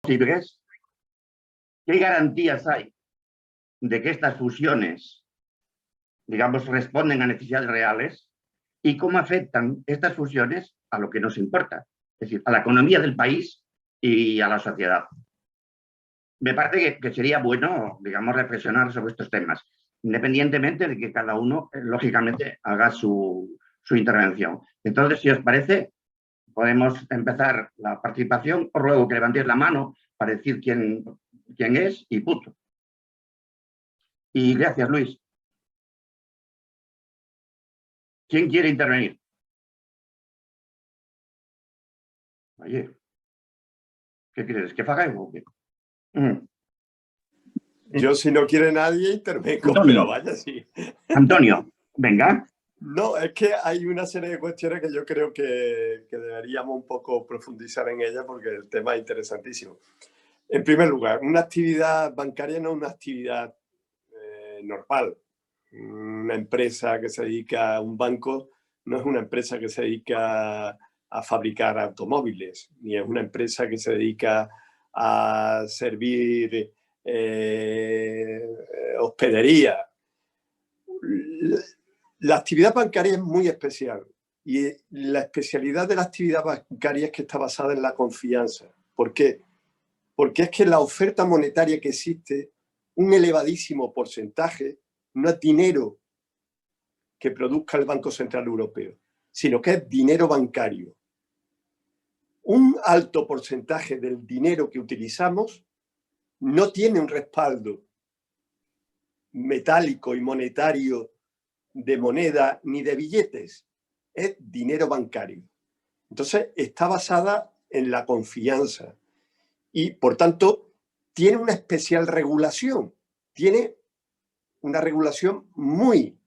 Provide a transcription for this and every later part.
posibles, ¿qué garantías hay de que estas fusiones, digamos, responden a necesidades reales y cómo afectan estas fusiones a lo que nos importa, es decir, a la economía del país y a la sociedad? Me parece que sería bueno, digamos, reflexionar sobre estos temas, independientemente de que cada uno, lógicamente, haga su intervención. Entonces, si os parece, podemos empezar la participación. Os ruego que levantéis la mano para decir quién es y punto. Y gracias, Luis. ¿Quién quiere intervenir? Oye, ¿qué quieres? ¿Que faga o qué? Yo, si no quiere nadie, intervengo, Antonio. pero vaya, sí. Antonio, venga. No, es que hay una serie de cuestiones que yo creo que deberíamos un poco profundizar en ellas porque el tema es interesantísimo. En primer lugar, una actividad bancaria no es una actividad normal. Una empresa que se dedica a un banco no es una empresa que se dedica a fabricar automóviles, ni es una empresa que se dedica a servir hospedería. La actividad bancaria es muy especial y la especialidad de la actividad bancaria es que está basada en la confianza. ¿Por qué? Porque es que la oferta monetaria que existe, un elevadísimo porcentaje, no es dinero que produzca el Banco Central Europeo, sino que es dinero bancario. Un alto porcentaje del dinero que utilizamos no tiene un respaldo metálico y monetario de moneda ni de billetes, es dinero bancario. Entonces está basada en la confianza y por tanto tiene una especial regulación, tiene una regulación muy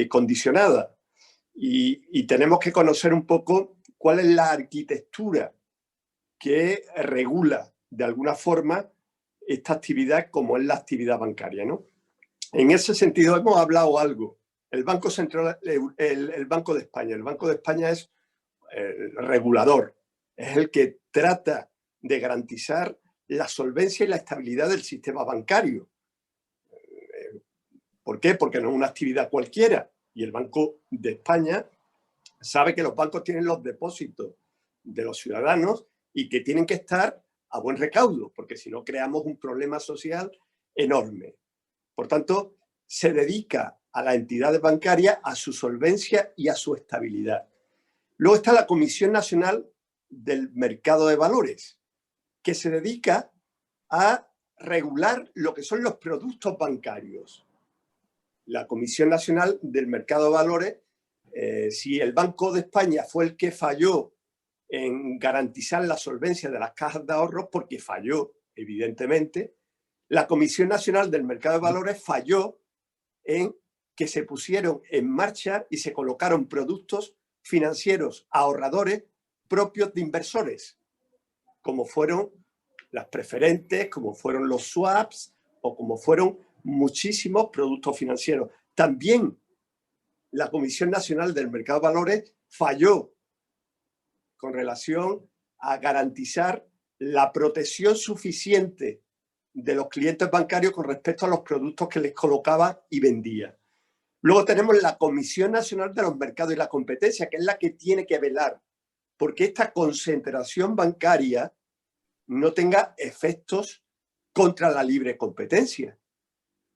condicionada y tenemos que conocer un poco cuál es la arquitectura que regula de alguna forma esta actividad como es la actividad bancaria, ¿no? En ese sentido hemos hablado algo. El Banco Central, el Banco de España. El Banco de España es el regulador, es el que trata de garantizar la solvencia y la estabilidad del sistema bancario. ¿Por qué? Porque no es una actividad cualquiera. Y el Banco de España sabe que los bancos tienen los depósitos de los ciudadanos y que tienen que estar a buen recaudo, porque si no creamos un problema social enorme. Por tanto, se dedica a las entidades bancarias, a su solvencia y a su estabilidad. Luego está la Comisión Nacional del Mercado de Valores, que se dedica a regular lo que son los productos bancarios. La Comisión Nacional del Mercado de Valores, si el Banco de España fue el que falló en garantizar la solvencia de las cajas de ahorros, porque falló, evidentemente, la Comisión Nacional del Mercado de Valores falló en que se pusieron en marcha y se colocaron productos financieros ahorradores propios de inversores, como fueron las preferentes, como fueron los swaps o como fueron muchísimos productos financieros. También la Comisión Nacional del Mercado de Valores falló con relación a garantizar la protección suficiente de los clientes bancarios con respecto a los productos que les colocaba y vendía. Luego tenemos la Comisión Nacional de los Mercados y la Competencia, que es la que tiene que velar porque esta concentración bancaria no tenga efectos contra la libre competencia.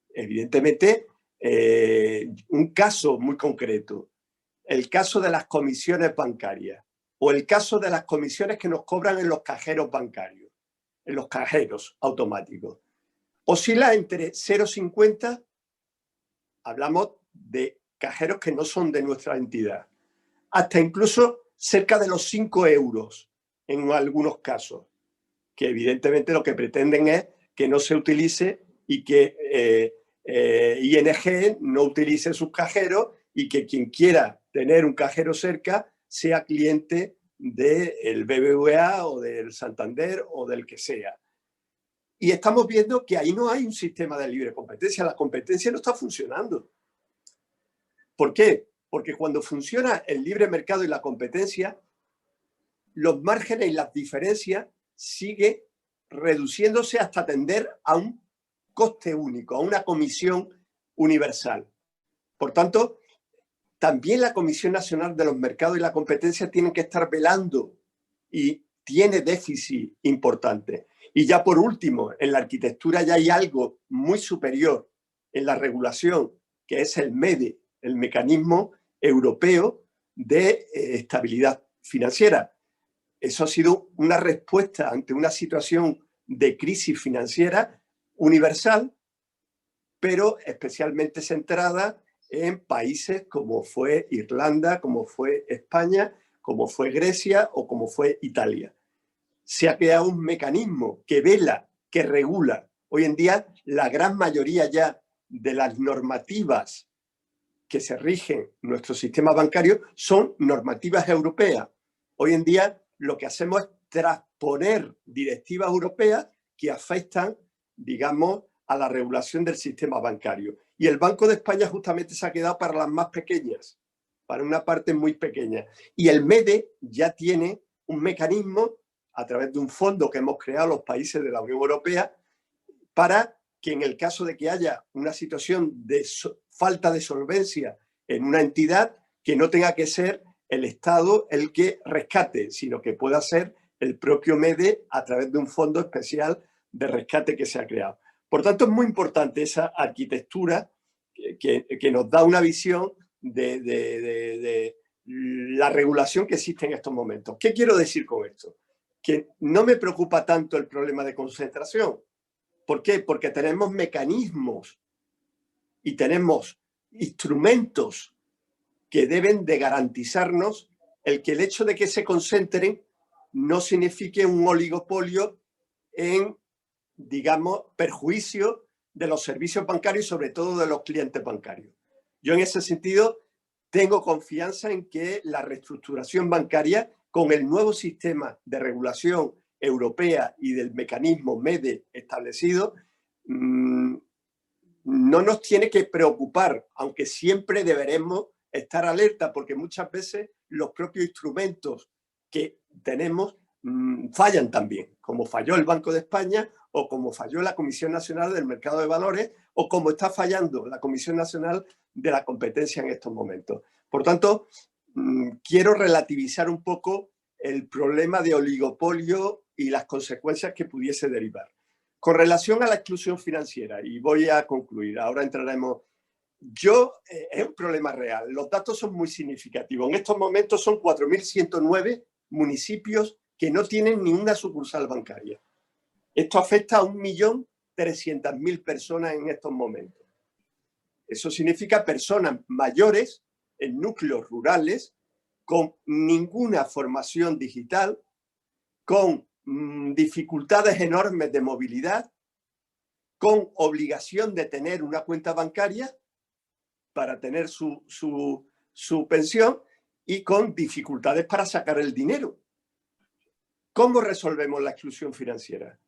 Evidentemente, un caso muy concreto, el caso de las comisiones bancarias o el caso de las comisiones que nos cobran en los cajeros bancarios, en los cajeros automáticos. Oscila entre 0,50, hablamos de cajeros que no son de nuestra entidad, hasta incluso cerca de los 5 euros en algunos casos, que evidentemente lo que pretenden es que no se utilice y que ING no utilice sus cajeros y que quien quiera tener un cajero cerca sea cliente del BBVA o del Santander o del que sea. Y estamos viendo que ahí no hay un sistema de libre competencia, la competencia no está funcionando. ¿Por qué? Porque cuando funciona el libre mercado y la competencia, los márgenes y las diferencias sigue reduciéndose hasta tender a un coste único, a una comisión universal. Por tanto, también la Comisión Nacional de los Mercados y la Competencia tienen que estar velando y tiene déficit importante. Y ya por último, en la arquitectura ya hay algo muy superior en la regulación, que es el MEDE, el Mecanismo Europeo de Estabilidad Financiera. Eso ha sido una respuesta ante una situación de crisis financiera universal, pero especialmente centrada en países como fue Irlanda, como fue España, como fue Grecia o como fue Italia. Se ha creado un mecanismo que vela, que regula. Hoy en día, la gran mayoría ya de las normativas que se rigen nuestro sistema bancario son normativas europeas. Hoy en día, lo que hacemos es transponer directivas europeas que afectan, digamos, a la regulación del sistema bancario. Y el Banco de España justamente se ha quedado para las más pequeñas, para una parte muy pequeña. Y el MEDE ya tiene un mecanismo a través de un fondo que hemos creado los países de la Unión Europea para que en el caso de que haya una situación de falta de solvencia en una entidad, que no tenga que ser el Estado el que rescate, sino que pueda ser el propio MEDE a través de un fondo especial de rescate que se ha creado. Por tanto, es muy importante esa arquitectura que nos da una visión de la regulación que existe en estos momentos. ¿Qué quiero decir con esto? Que no me preocupa tanto el problema de concentración. ¿Por qué? Porque tenemos mecanismos y tenemos instrumentos que deben de garantizarnos el que el hecho de que se concentren no signifique un oligopolio en, digamos, perjuicio de los servicios bancarios y sobre todo de los clientes bancarios. Yo en ese sentido tengo confianza en que la reestructuración bancaria con el nuevo sistema de regulación europea y del mecanismo MEDE establecido no nos tiene que preocupar, aunque siempre deberemos estar alerta porque muchas veces los propios instrumentos que tenemos fallan también, como falló el Banco de España o como falló la Comisión Nacional del Mercado de Valores o como está fallando la Comisión Nacional de la Competencia en estos momentos. Por tanto, quiero relativizar un poco el problema de oligopolio y las consecuencias que pudiese derivar. Con relación a la exclusión financiera, y voy a concluir, ahora entraremos... es un problema real, los datos son muy significativos. En estos momentos son 4.109 municipios que no tienen ni una sucursal bancaria. Esto afecta a 1.300.000 personas en estos momentos. Eso significa personas mayores en núcleos rurales con ninguna formación digital, con dificultades enormes de movilidad, con obligación de tener una cuenta bancaria para tener su pensión y con dificultades para sacar el dinero. ¿Cómo resolvemos la exclusión financiera?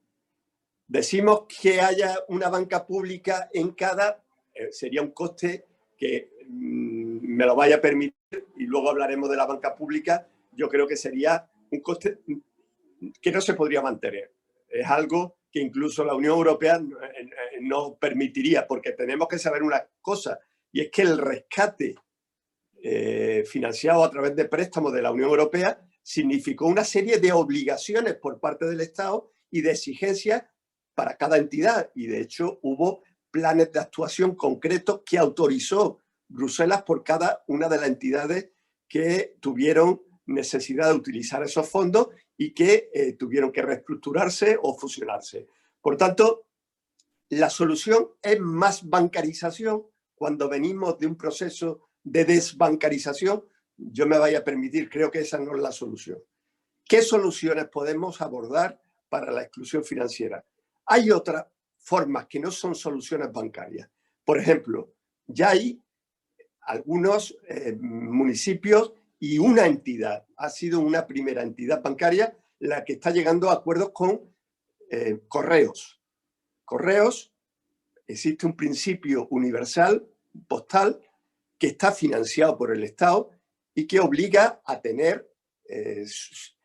Decimos que haya una banca pública en cada... sería un coste que me lo vaya a permitir y luego hablaremos de la banca pública. Yo creo que sería un coste que no se podría mantener. Es algo que incluso la Unión Europea no permitiría, porque tenemos que saber una cosa, y es que el rescate financiado a través de préstamos de la Unión Europea significó una serie de obligaciones por parte del Estado y de exigencias para cada entidad. Y de hecho hubo planes de actuación concretos que autorizó Bruselas por cada una de las entidades que tuvieron necesidad de utilizar esos fondos y que tuvieron que reestructurarse o fusionarse. Por tanto, la solución es más bancarización. Cuando venimos de un proceso de desbancarización, yo me vaya a permitir, creo que esa no es la solución. ¿Qué soluciones podemos abordar para la exclusión financiera? Hay otras formas que no son soluciones bancarias. Por ejemplo, ya hay algunos municipios y una entidad, ha sido una primera entidad bancaria la que está llegando a acuerdos con correos. Correos, existe un principio universal, postal, que está financiado por el Estado y que obliga a tener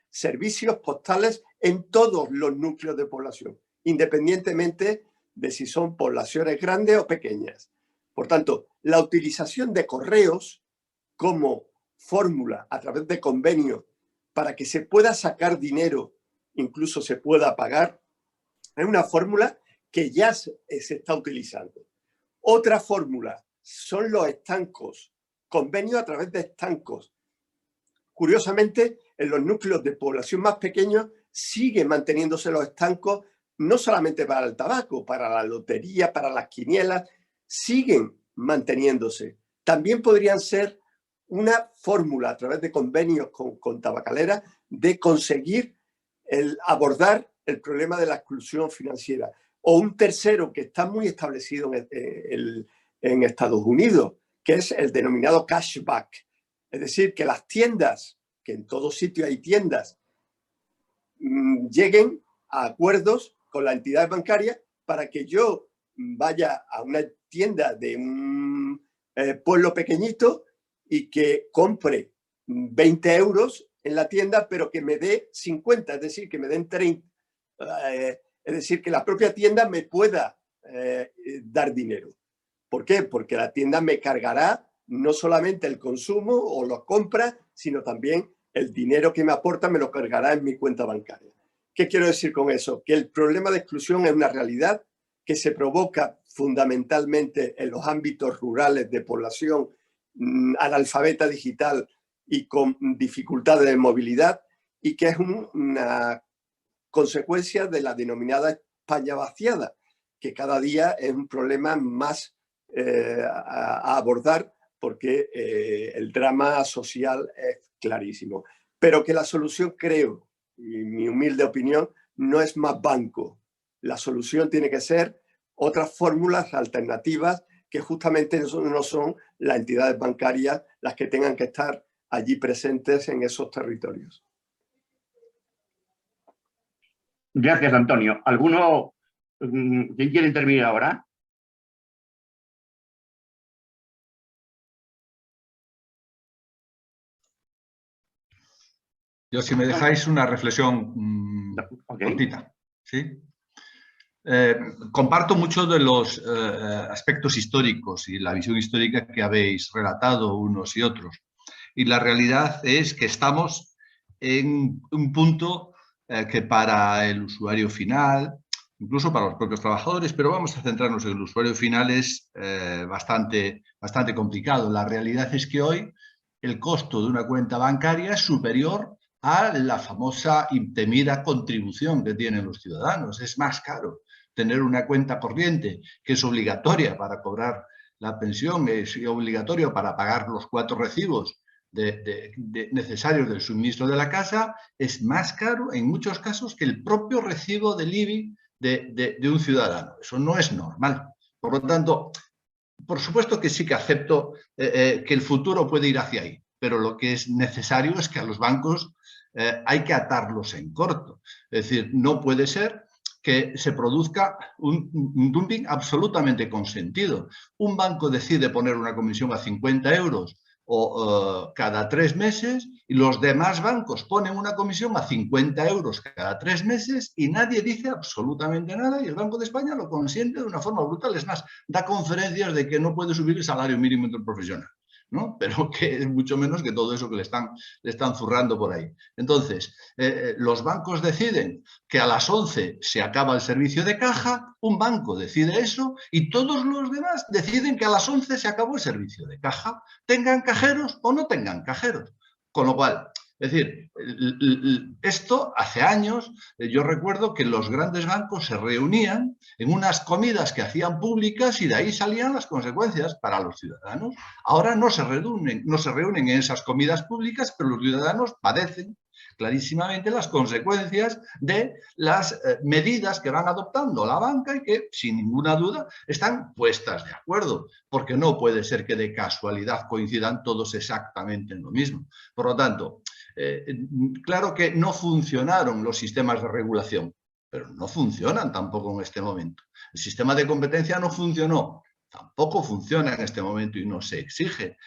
servicios postales en todos los núcleos de población, independientemente de si son poblaciones grandes o pequeñas. Por tanto, la utilización de correos como fórmula a través de convenios para que se pueda sacar dinero, incluso se pueda pagar, es una fórmula que ya se está utilizando. Otra fórmula son los estancos, convenios a través de estancos. Curiosamente, en los núcleos de población más pequeños siguen manteniéndose los estancos, no solamente para el tabaco, para la lotería, para las quinielas, siguen manteniéndose. También podrían ser una fórmula a través de convenios con tabacaleras de conseguir abordar el problema de la exclusión financiera. O un tercero que está muy establecido en Estados Unidos, que es el denominado cashback. Es decir, que las tiendas, que en todo sitio hay tiendas, lleguen a acuerdos con la entidad bancaria para que yo vaya a una tienda de un pueblo pequeñito y que compre 20 euros en la tienda, pero que me dé 50, es decir, que me den 30. Es decir, que la propia tienda me pueda dar dinero. ¿Por qué? Porque la tienda me cargará no solamente el consumo o la compra, sino también el dinero que me aporta me lo cargará en mi cuenta bancaria. ¿Qué quiero decir con eso? Que el problema de exclusión es una realidad que se provoca fundamentalmente en los ámbitos rurales de población analfabeta digital y con dificultades de movilidad, y que es una consecuencia de la denominada España vaciada, que cada día es un problema más a abordar porque el drama social es clarísimo. Pero que la solución, creo, y mi humilde opinión, no es más banco. La solución tiene que ser otras fórmulas alternativas que justamente no son las entidades bancarias las que tengan que estar allí presentes en esos territorios. Gracias, Antonio. ¿Alguno, quién quiere intervenir ahora? Yo, si me dejáis una reflexión cortita, ¿sí? Comparto muchos de los aspectos históricos y la visión histórica que habéis relatado unos y otros. Y la realidad es que estamos en un punto que para el usuario final, incluso para los propios trabajadores, pero vamos a centrarnos en el usuario final, es bastante complicado. La realidad es que hoy el costo de una cuenta bancaria es superior a la famosa y temida contribución que tienen los ciudadanos. Es más caro tener una cuenta corriente, que es obligatoria para cobrar la pensión, es obligatorio para pagar los 4 recibos necesarios del suministro de la casa, es más caro en muchos casos que el propio recibo del IBI de un ciudadano. Eso no es normal. Por lo tanto, por supuesto que sí que acepto que el futuro puede ir hacia ahí, pero lo que es necesario es que a los bancos hay que atarlos en corto. Es decir, no puede ser que se produzca un dumping absolutamente consentido. Un banco decide poner una comisión a 50 euros cada 3 meses y los demás bancos ponen una comisión a 50 euros cada 3 meses y nadie dice absolutamente nada, y el Banco de España lo consiente de una forma brutal. Es más, da conferencias de que no puede subir el salario mínimo interprofesional, ¿no? Pero que es mucho menos que todo eso que le están zurrando por ahí. Entonces, los bancos deciden que a las 11 se acaba el servicio de caja, un banco decide eso y todos los demás deciden que a las 11 se acabó el servicio de caja, tengan cajeros o no tengan cajeros. Con lo cual, es decir, esto hace años, yo recuerdo que los grandes bancos se reunían en unas comidas que hacían públicas y de ahí salían las consecuencias para los ciudadanos. Ahora no se reúnen en esas comidas públicas, pero los ciudadanos padecen clarísimamente las consecuencias de las medidas que van adoptando la banca y que, sin ninguna duda, están puestas de acuerdo, porque no puede ser que de casualidad coincidan todos exactamente en lo mismo. Por lo tanto, claro que no funcionaron los sistemas de regulación, pero no funcionan tampoco en este momento. El sistema de competencia no funcionó, tampoco funciona en este momento y no se exige.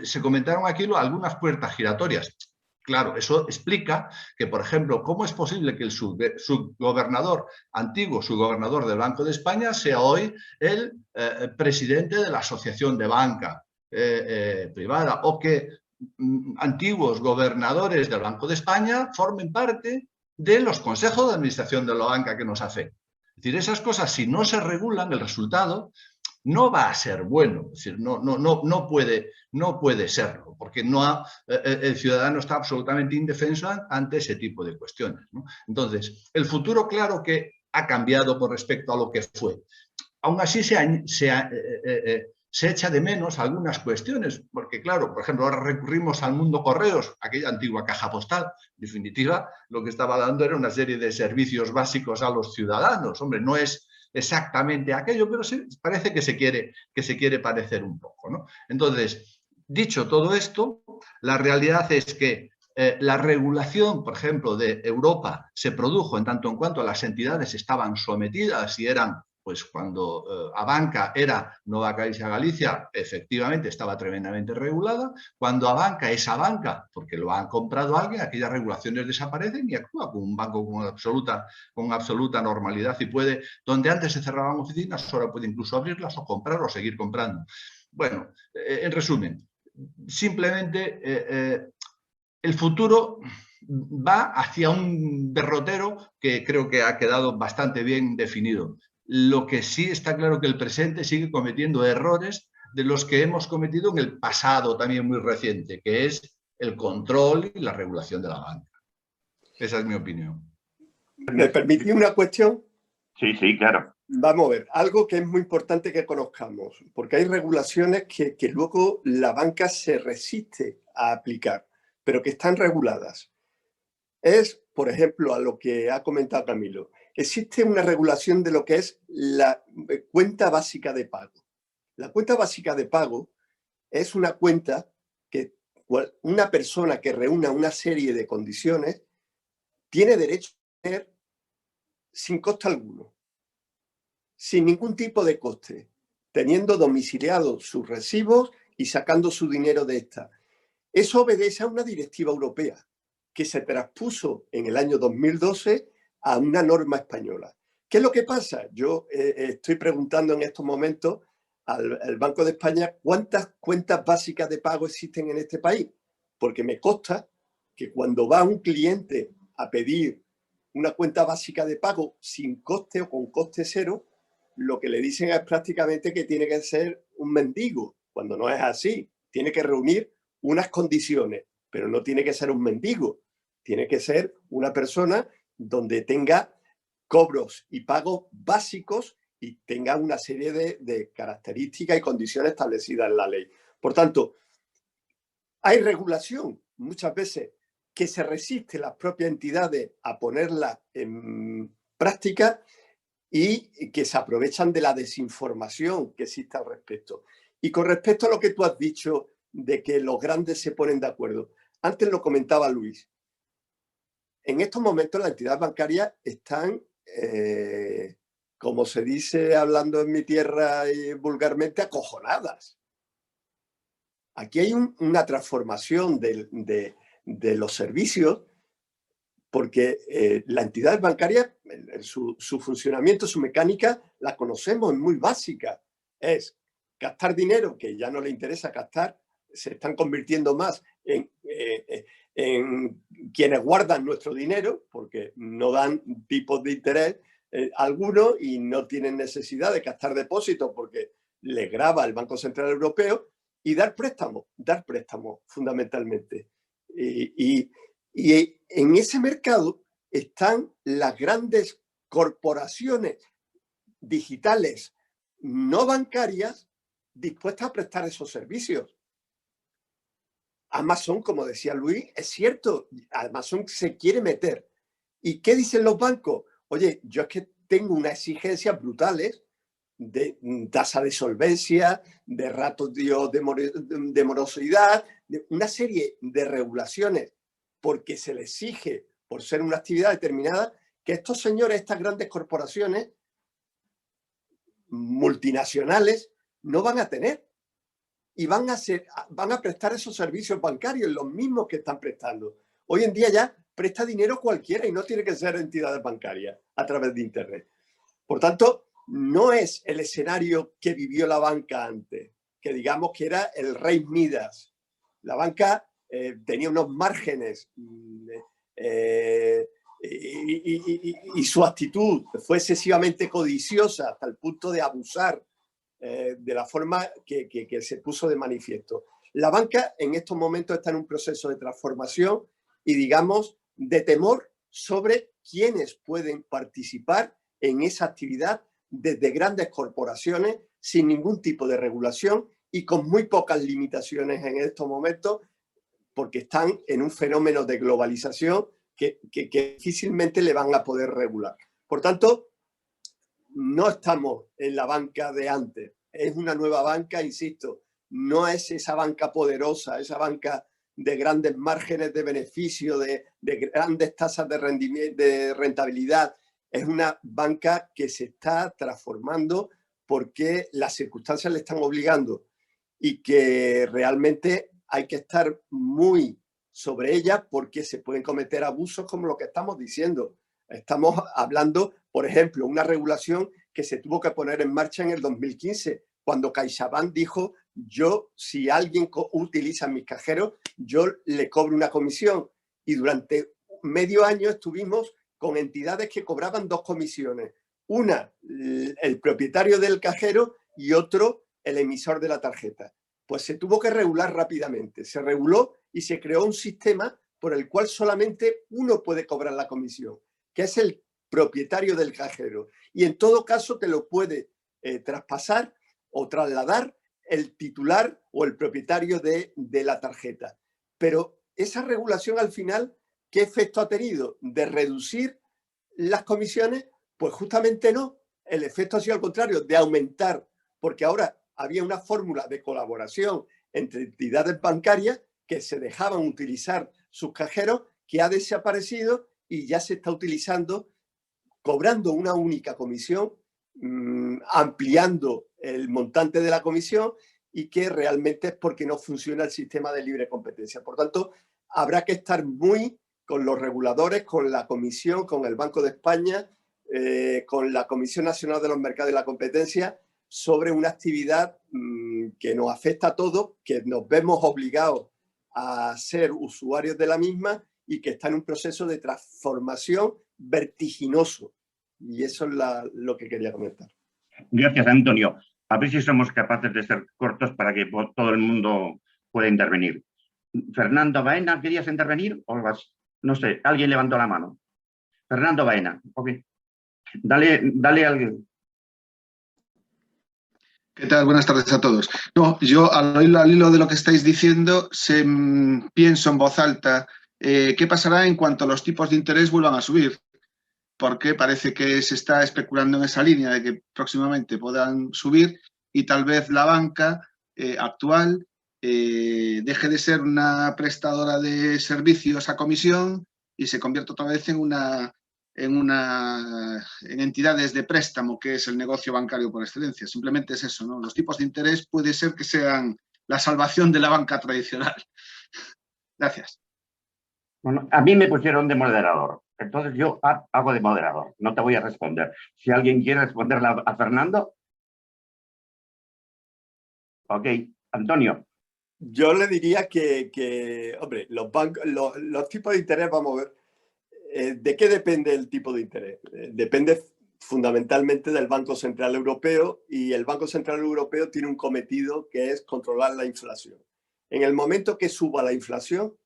Se comentaron aquí algunas puertas giratorias. Claro, eso explica que, por ejemplo, ¿cómo es posible que el subgobernador, antiguo subgobernador del Banco de España, sea hoy el presidente de la Asociación de Banca Privada, o que antiguos gobernadores del Banco de España formen parte de los consejos de administración de la banca que nos afectan? Es decir, esas cosas, si no se regulan, el resultado no va a ser bueno, es decir, no puede serlo, porque el ciudadano está absolutamente indefenso ante ese tipo de cuestiones, ¿no? Entonces, el futuro, claro que ha cambiado con respecto a lo que fue. Aún así se echa de menos algunas cuestiones, porque claro, por ejemplo, ahora recurrimos al mundo correos, aquella antigua caja postal. En definitiva, lo que estaba dando era una serie de servicios básicos a los ciudadanos. Hombre, no es exactamente aquello, pero sí parece que se quiere parecer un poco, ¿no? Entonces, dicho todo esto, la realidad es que la regulación, por ejemplo, de Europa se produjo en tanto en cuanto las entidades estaban sometidas y eran, pues cuando Abanca era Nova Caixa Galicia, efectivamente estaba tremendamente regulada. Cuando Abanca es Abanca, porque lo han comprado alguien, aquellas regulaciones desaparecen y actúa como un banco con absoluta normalidad y puede, donde antes se cerraban oficinas, ahora puede incluso abrirlas o comprar o seguir comprando. Bueno, en resumen, simplemente el futuro va hacia un derrotero que creo que ha quedado bastante bien definido. Lo que sí está claro que el presente sigue cometiendo errores de los que hemos cometido en el pasado también muy reciente, que es el control y la regulación de la banca. Esa es mi opinión. ¿Me permitís una cuestión? Sí, sí, claro. Vamos a ver, algo que es muy importante que conozcamos, porque hay regulaciones que luego la banca se resiste a aplicar, pero que están reguladas. Es, por ejemplo, a lo que ha comentado Camilo, existe una regulación de lo que es la cuenta básica de pago. La cuenta básica de pago es una cuenta que una persona que reúna una serie de condiciones tiene derecho a tener sin coste alguno, sin ningún tipo de coste, teniendo domiciliados sus recibos y sacando su dinero de esta. Eso obedece a una directiva europea que se transpuso en el año 2012 a una norma española. ¿Qué es lo que pasa? Yo estoy preguntando en estos momentos al Banco de España cuántas cuentas básicas de pago existen en este país, porque me consta que cuando va un cliente a pedir una cuenta básica de pago sin coste o con coste cero, lo que le dicen es prácticamente que tiene que ser un mendigo, cuando no es así. Tiene que reunir unas condiciones, pero no tiene que ser un mendigo. Tiene que ser una persona donde tenga cobros y pagos básicos y tenga una serie de características y condiciones establecidas en la ley. Por tanto, hay regulación muchas veces que se resiste las propias entidades a ponerla en práctica y que se aprovechan de la desinformación que existe al respecto. Y con respecto a lo que tú has dicho de que los grandes se ponen de acuerdo, antes lo comentaba Luis, en estos momentos las entidades bancarias están, como se dice hablando en mi tierra y vulgarmente, acojonadas. Aquí hay una transformación de los servicios porque la entidad bancaria, su funcionamiento, su mecánica, la conocemos, es muy básica. Es gastar dinero que ya no le interesa gastar, se están convirtiendo más en quienes guardan nuestro dinero, porque no dan tipos de interés algunos y no tienen necesidad de gastar depósitos porque les grava el Banco Central Europeo, y dar préstamos fundamentalmente. Y en ese mercado están las grandes corporaciones digitales no bancarias dispuestas a prestar esos servicios. Amazon, como decía Luis, es cierto, Amazon se quiere meter. ¿Y qué dicen los bancos? Oye, yo es que tengo unas exigencias brutales de tasa de solvencia, de ratios de morosidad, de una serie de regulaciones, porque se les exige, por ser una actividad determinada, que estos señores, estas grandes corporaciones multinacionales, no van a tener. Y van a prestar esos servicios bancarios, los mismos que están prestando. Hoy en día ya presta dinero cualquiera y no tiene que ser entidades bancarias a través de Internet. Por tanto, no es el escenario que vivió la banca antes, que digamos que era el rey Midas. La banca tenía unos márgenes y su actitud fue excesivamente codiciosa hasta el punto de abusar de la forma que se puso de manifiesto. La banca en estos momentos está en un proceso de transformación y, digamos, de temor sobre quiénes pueden participar en esa actividad desde grandes corporaciones sin ningún tipo de regulación y con muy pocas limitaciones en estos momentos, porque están en un fenómeno de globalización que difícilmente le van a poder regular. Por tanto, no estamos en la banca de antes. Es una nueva banca, insisto, no es esa banca poderosa, esa banca de grandes márgenes de beneficio, de grandes tasas de rendimiento, de rentabilidad. Es una banca que se está transformando porque las circunstancias le están obligando y que realmente hay que estar muy sobre ella porque se pueden cometer abusos como lo que estamos diciendo. Estamos hablando, por ejemplo, una regulación que se tuvo que poner en marcha en el 2015, cuando CaixaBank dijo, yo, si alguien utiliza mis cajeros, yo le cobro una comisión. Y durante medio año estuvimos con entidades que cobraban dos comisiones. Una, el propietario del cajero, y otro, el emisor de la tarjeta. Pues se tuvo que regular rápidamente. Se reguló y se creó un sistema por el cual solamente uno puede cobrar la comisión, que es el propietario del cajero. Y en todo caso te lo puede traspasar o trasladar el titular o el propietario de la tarjeta. Pero esa regulación al final, ¿qué efecto ha tenido? ¿De reducir las comisiones? Pues justamente no. El efecto ha sido al contrario, de aumentar, porque ahora había una fórmula de colaboración entre entidades bancarias que se dejaban utilizar sus cajeros, que ha desaparecido y ya se está utilizando cobrando una única comisión, ampliando el montante de la comisión y que realmente es porque no funciona el sistema de libre competencia. Por tanto, habrá que estar muy con los reguladores, con la Comisión, con el Banco de España, con la Comisión Nacional de los Mercados y la Competencia, sobre una actividad que nos afecta a todos, que nos vemos obligados a ser usuarios de la misma y que está en un proceso de transformación vertiginoso. Y eso es lo que quería comentar. Gracias, Antonio. A ver si somos capaces de ser cortos para que todo el mundo pueda intervenir. Fernando Baena, ¿querías intervenir? No sé, alguien levantó la mano. Fernando Baena, ok. Dale a alguien. ¿Qué tal? Buenas tardes a todos. No, yo al hilo de lo que estáis diciendo, pienso en voz alta qué pasará en cuanto los tipos de interés vuelvan a subir, porque parece que se está especulando en esa línea de que próximamente puedan subir y tal vez la banca actual deje de ser una prestadora de servicios a comisión y se convierta otra vez en entidades de préstamo, que es el negocio bancario por excelencia. Simplemente es eso, ¿no? Los tipos de interés puede ser que sean la salvación de la banca tradicional. Gracias. Bueno, a mí me pusieron de moderador, entonces yo hago de moderador, no te voy a responder. Si alguien quiere responderle a Fernando. Ok, Antonio. Yo le diría que hombre, los tipos de interés, vamos a ver, ¿de qué depende el tipo de interés? Depende fundamentalmente del Banco Central Europeo, y el Banco Central Europeo tiene un cometido que es controlar la inflación. En el momento que suba la inflación,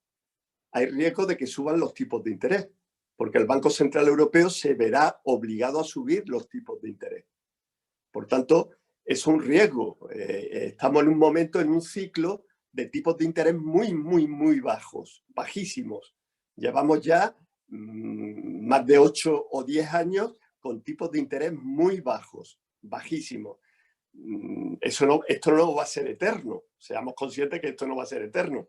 hay riesgo de que suban los tipos de interés, porque el Banco Central Europeo se verá obligado a subir los tipos de interés. Por tanto, es un riesgo. Estamos en un momento, en un ciclo de tipos de interés muy, muy, muy bajos, bajísimos. Llevamos ya más de 8 o 10 años con tipos de interés muy bajos, bajísimos. Esto no va a ser eterno. Seamos conscientes que esto no va a ser eterno.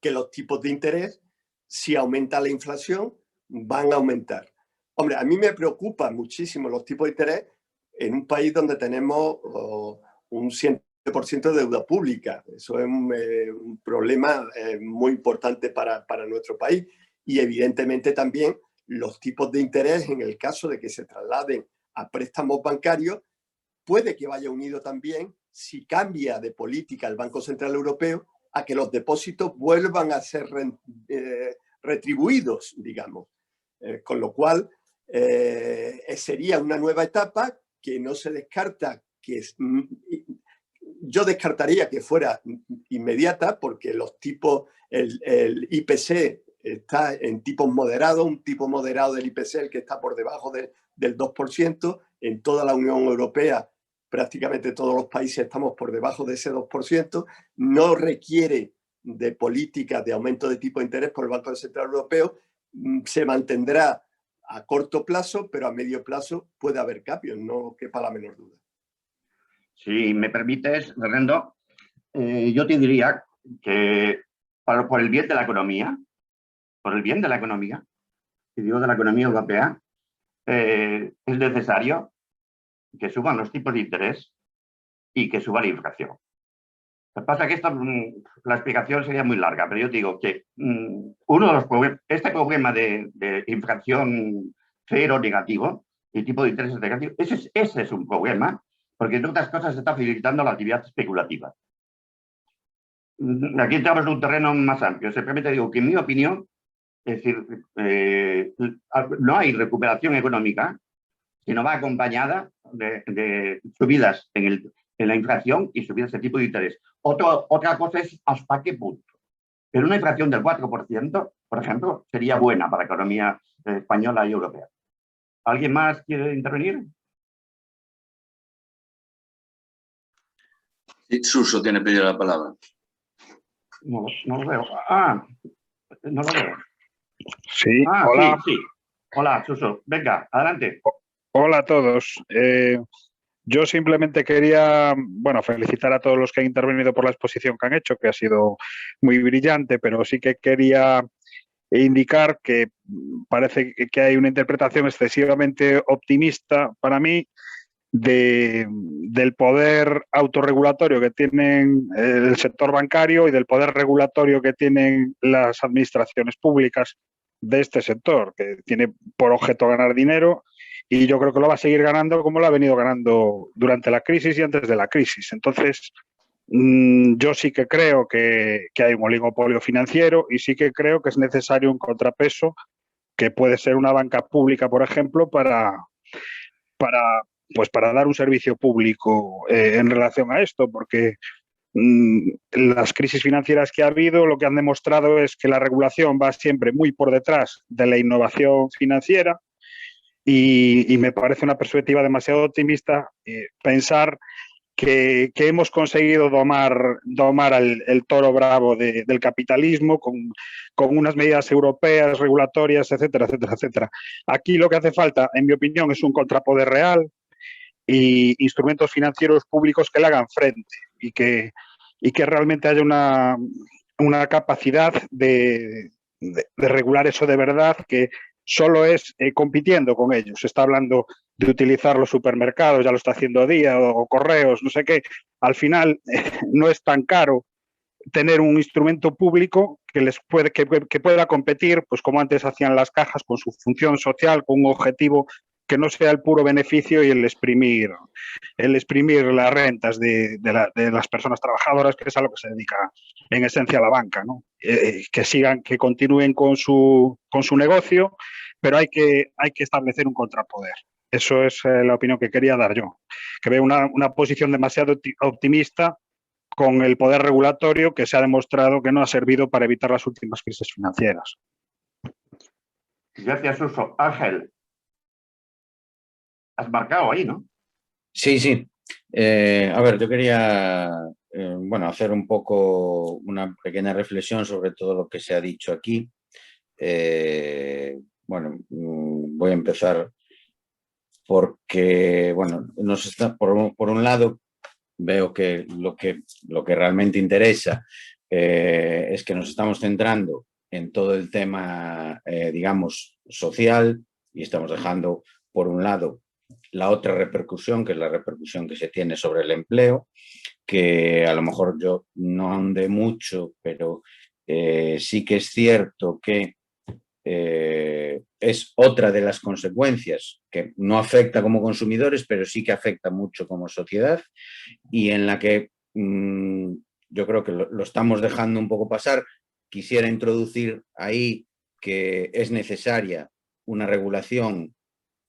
Que los tipos de interés, si aumenta la inflación, van a aumentar. Hombre, a mí me preocupan muchísimo los tipos de interés en un país donde tenemos un de deuda pública. Eso es un problema muy importante para nuestro país. Y evidentemente también los tipos de interés, en el caso de que se trasladen a préstamos bancarios, puede que vaya unido también, si cambia de política el Banco Central Europeo, a que los depósitos vuelvan a ser retribuidos, digamos. Con lo cual, sería una nueva etapa que no se descarta, yo descartaría que fuera inmediata, porque los tipos, el IPC está en tipos moderados, un tipo moderado del IPC, el que está por debajo del 2%, en toda la Unión Europea, prácticamente todos los países estamos por debajo de ese 2%, no requiere de políticas de aumento de tipo de interés por el Banco Central Europeo, se mantendrá a corto plazo, pero a medio plazo puede haber cambios, no quepa la menor duda. Si me permites, Fernando, yo te diría que por el bien de la economía, y digo de la economía europea, es necesario que suban los tipos de interés y que suba la inflación. Lo que pasa es que la explicación sería muy larga, pero yo digo que uno de los problemas, este problema de inflación cero negativo y tipo de interés negativo, ese es un problema, porque entre otras cosas se está facilitando la actividad especulativa. Aquí entramos en un terreno más amplio. Simplemente digo que en mi opinión, es decir, no hay recuperación económica, sino va acompañada de subidas en la inflación y subidas de tipo de interés. Otra cosa es hasta qué punto. Pero una inflación del 4%, por ejemplo, sería buena para la economía española y europea. ¿Alguien más quiere intervenir? Sí, Suso tiene pedido la palabra. No lo veo. No lo veo. Sí, hola. Sí. Hola, Suso. Venga, adelante. Hola a todos. Yo simplemente quería, felicitar a todos los que han intervenido por la exposición que han hecho, que ha sido muy brillante, pero sí que quería indicar que parece que hay una interpretación excesivamente optimista para mí del poder autorregulatorio que tienen el sector bancario y del poder regulatorio que tienen las administraciones públicas de este sector, que tiene por objeto ganar dinero, y yo creo que lo va a seguir ganando como lo ha venido ganando durante la crisis y antes de la crisis. Entonces, yo sí que creo que hay un oligopolio financiero y sí que creo que es necesario un contrapeso que puede ser una banca pública, por ejemplo, para dar un servicio público en relación a esto, porque las crisis financieras que ha habido lo que han demostrado es que la regulación va siempre muy por detrás de la innovación financiera y me parece una perspectiva demasiado optimista pensar que hemos conseguido domar el toro bravo del capitalismo con unas medidas europeas, regulatorias, etcétera, etcétera, etcétera. Aquí lo que hace falta, en mi opinión, es un contrapoder real y instrumentos financieros públicos que le hagan frente y que realmente haya una capacidad de regular eso de verdad, que solo es compitiendo con ellos. Se está hablando de utilizar los supermercados, ya lo está haciendo Día o correos, no sé qué. Al final no es tan caro tener un instrumento público que pueda competir, pues como antes hacían las cajas, con su función social, con un objetivo que no sea el puro beneficio y el exprimir las rentas de las personas trabajadoras, que es a lo que se dedica en esencia la banca, ¿no? Que continúen con su negocio, pero hay que establecer un contrapoder. Eso es la opinión que quería dar yo, que veo una posición demasiado optimista con el poder regulatorio que se ha demostrado que no ha servido para evitar las últimas crisis financieras. Gracias, Suso. Ángel, has marcado ahí, ¿no? Sí. A ver, yo quería hacer un poco una pequeña reflexión sobre todo lo que se ha dicho aquí. Voy a empezar porque, por un lado, veo que lo que realmente interesa es que nos estamos centrando en todo el tema, social, y estamos dejando, por un lado, la otra repercusión, que es la repercusión que se tiene sobre el empleo, que a lo mejor yo no ahondé mucho, pero sí que es cierto que es otra de las consecuencias que no afecta como consumidores, pero sí que afecta mucho como sociedad, y en la que yo creo que lo estamos dejando un poco pasar. Quisiera introducir ahí que es necesaria una regulación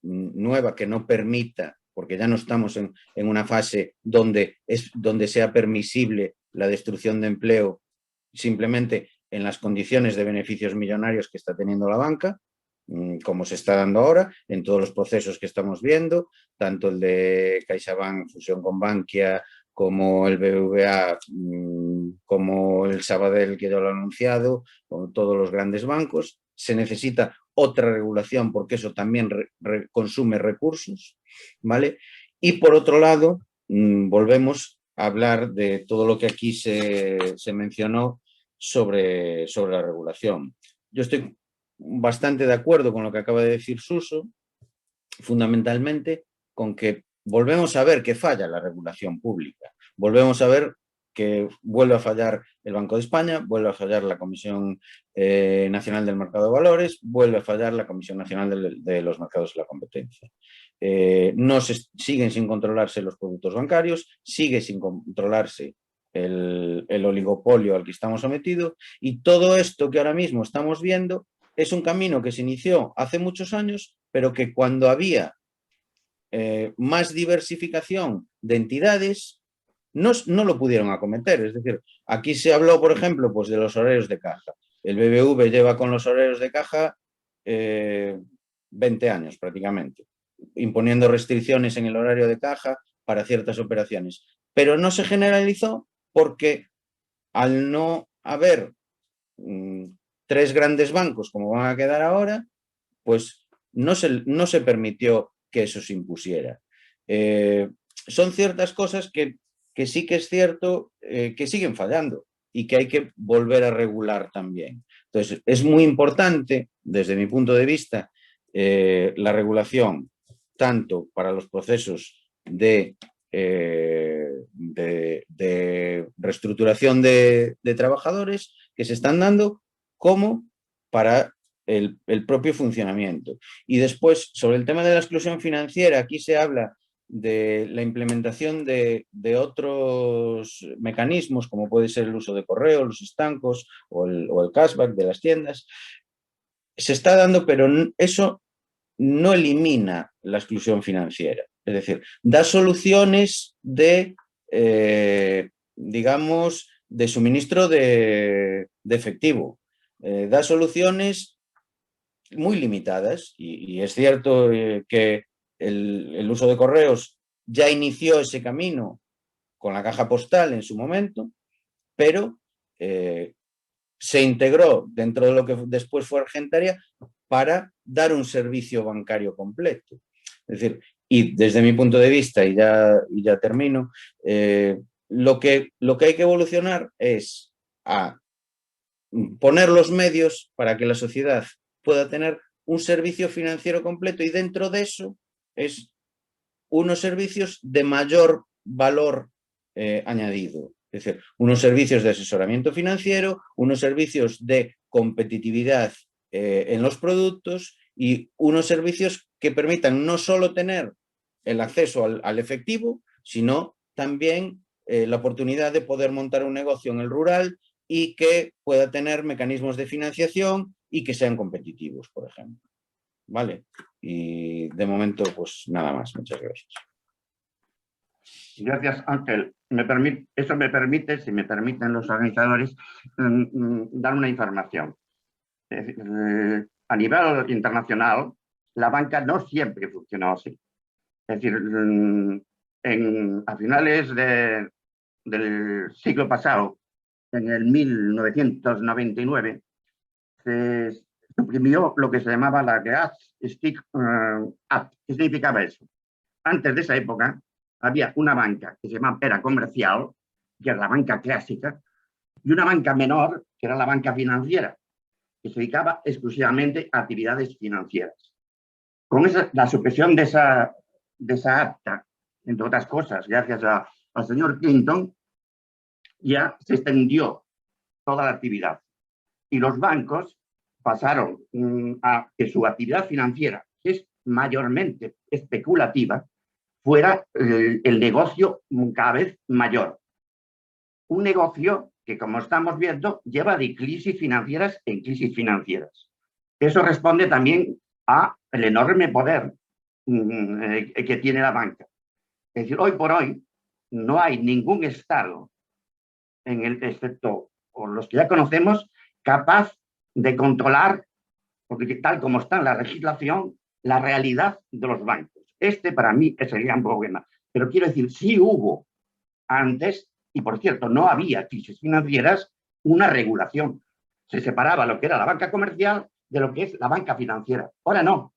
nueva que no permita, porque ya no estamos en una fase donde sea permisible la destrucción de empleo simplemente en las condiciones de beneficios millonarios que está teniendo la banca, como se está dando ahora, en todos los procesos que estamos viendo, tanto el de CaixaBank, fusión con Bankia, como el BBVA, como el Sabadell, que ya lo ha anunciado, como todos los grandes bancos. Se necesita otra regulación porque eso también consume recursos, ¿vale? Y por otro lado, volvemos a hablar de todo lo que aquí se mencionó sobre la regulación. Yo estoy bastante de acuerdo con lo que acaba de decir Suso, fundamentalmente con que volvemos a ver que falla la regulación pública, volvemos a ver que vuelve a fallar el Banco de España, vuelve a fallar la Comisión Nacional del Mercado de Valores, vuelve a fallar la Comisión Nacional de los Mercados y la Competencia. Siguen sin controlarse los productos bancarios, sigue sin controlarse el oligopolio al que estamos sometidos, y todo esto que ahora mismo estamos viendo es un camino que se inició hace muchos años, pero que cuando había más diversificación de entidades no lo pudieron acometer. Es decir, aquí se habló, por ejemplo, pues de los horarios de caja. El BBV lleva con los horarios de caja 20 años prácticamente, imponiendo restricciones en el horario de caja para ciertas operaciones, pero no se generalizó porque al no haber tres grandes bancos como van a quedar ahora, pues no se permitió que eso se impusiera. Son ciertas cosas que sí que es cierto que siguen fallando y que hay que volver a regular también. Entonces, es muy importante, desde mi punto de vista, la regulación, tanto para los procesos de reestructuración de trabajadores que se están dando, como para el propio funcionamiento. Y después, sobre el tema de la exclusión financiera, aquí se habla de la implementación de otros mecanismos, como puede ser el uso de correo, los estancos o el cashback de las tiendas. Se está dando, pero eso no elimina la exclusión financiera. Es decir, da soluciones de, digamos, de suministro de efectivo. Da soluciones muy limitadas, y es cierto que el uso de correos ya inició ese camino con la caja postal en su momento, pero se integró dentro de lo que después fue Argentaria para dar un servicio bancario completo. Es decir, y desde mi punto de vista, y ya termino, lo que hay que evolucionar es a poner los medios para que la sociedad pueda tener un servicio financiero completo, y dentro de eso es unos servicios de mayor valor añadido. Es decir, unos servicios de asesoramiento financiero, unos servicios de competitividad en los productos, y unos servicios que permitan no solo tener el acceso al efectivo, sino también la oportunidad de poder montar un negocio en el rural y que pueda tener mecanismos de financiación y que sean competitivos, por ejemplo. ¿Vale? Y de momento, pues nada más. Muchas gracias. Gracias, Ángel. Eso me permite, si me permiten los organizadores, dar una información. A nivel internacional, la banca no siempre funcionó así. Es decir, a finales del siglo pasado, en el 1999, se suprimió lo que se llamaba la Glass-Steagall Act. ¿Qué significaba eso? Antes de esa época había una banca que se llamaba Era Comercial, que era la banca clásica, y una banca menor, que era la banca financiera, que se dedicaba exclusivamente a actividades financieras. Con la supresión de esa acta, entre otras cosas, gracias al señor Clinton, ya se extendió toda la actividad. Y los bancos pasaron a que su actividad financiera, que es mayormente especulativa, fuera el negocio cada vez mayor. Un negocio que, como estamos viendo, lleva de crisis financieras en crisis financieras. Eso responde también al enorme poder que tiene la banca. Es decir, hoy por hoy no hay ningún Estado, excepto los que ya conocemos, capaz de controlar, porque tal como está en la legislación, la realidad de los bancos. Este para mí es el gran problema. Pero quiero decir, sí hubo antes, y por cierto, no había crisis financieras, una regulación. Se separaba lo que era la banca comercial de lo que es la banca financiera. Ahora no.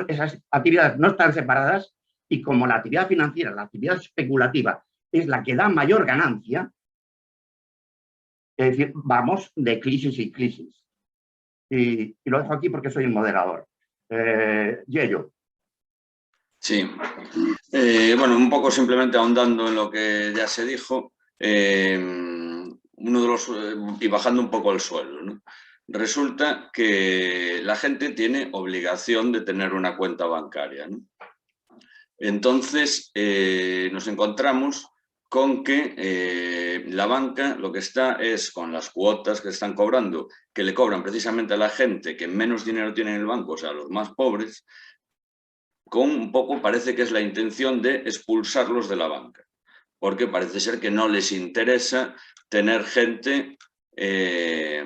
Esas actividades no están separadas y como la actividad financiera, la actividad especulativa, es la que da mayor ganancia, es decir, vamos de crisis y crisis. Y lo dejo aquí porque soy el moderador. Yello. Sí. Bueno, un poco simplemente ahondando en lo que ya se dijo, uno de los, y bajando un poco al suelo, ¿no? Resulta que la gente tiene obligación de tener una cuenta bancaria, ¿no? Entonces, nos encontramos con que la banca lo que está es con las cuotas que están cobrando, que le cobran precisamente a la gente que menos dinero tiene en el banco, o sea, a los más pobres, con un poco parece que es la intención de expulsarlos de la banca, porque parece ser que no les interesa tener gente que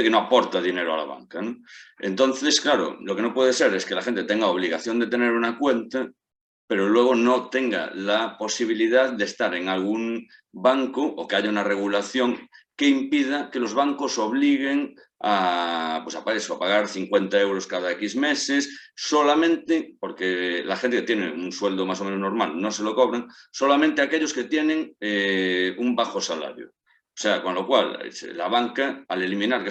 no aporta dinero a la banca, ¿no? Entonces, claro, lo que no puede ser es que la gente tenga obligación de tener una cuenta, pero luego no tenga la posibilidad de estar en algún banco o que haya una regulación que impida que los bancos obliguen a pagar 50 euros cada X meses, solamente porque la gente que tiene un sueldo más o menos normal no se lo cobran, solamente aquellos que tienen un bajo salario. O sea, con lo cual, la banca, al eliminar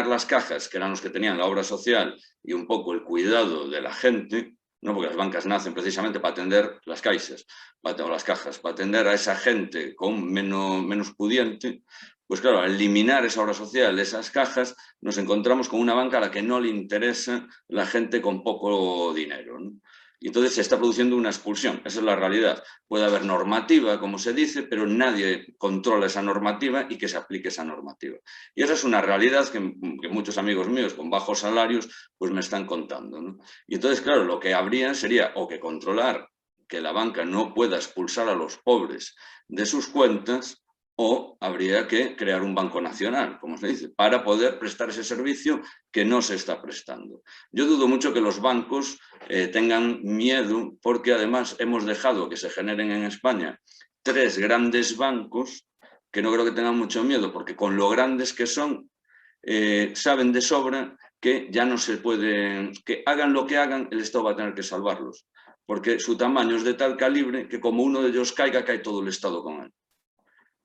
las cajas, que eran los que tenían la obra social y un poco el cuidado de la gente, no, porque las bancas nacen precisamente para atender las caixas, o las cajas, para atender a esa gente con menos pudiente, pues claro, al eliminar esa obra social, esas cajas, nos encontramos con una banca a la que no le interesa la gente con poco dinero, ¿no? Y entonces se está produciendo una expulsión, esa es la realidad. Puede haber normativa, como se dice, pero nadie controla esa normativa y que se aplique esa normativa. Y esa es una realidad que muchos amigos míos con bajos salarios pues me están contando, ¿no? Y entonces, claro, lo que habría sería o que controlar que la banca no pueda expulsar a los pobres de sus cuentas, o habría que crear un banco nacional, como se dice, para poder prestar ese servicio que no se está prestando. Yo dudo mucho que los bancos tengan miedo, porque además hemos dejado que se generen en España 3 grandes bancos que no creo que tengan mucho miedo, porque con lo grandes que son, saben de sobra que ya no se pueden, que hagan lo que hagan, el Estado va a tener que salvarlos, porque su tamaño es de tal calibre que como uno de ellos caiga, cae todo el Estado con él.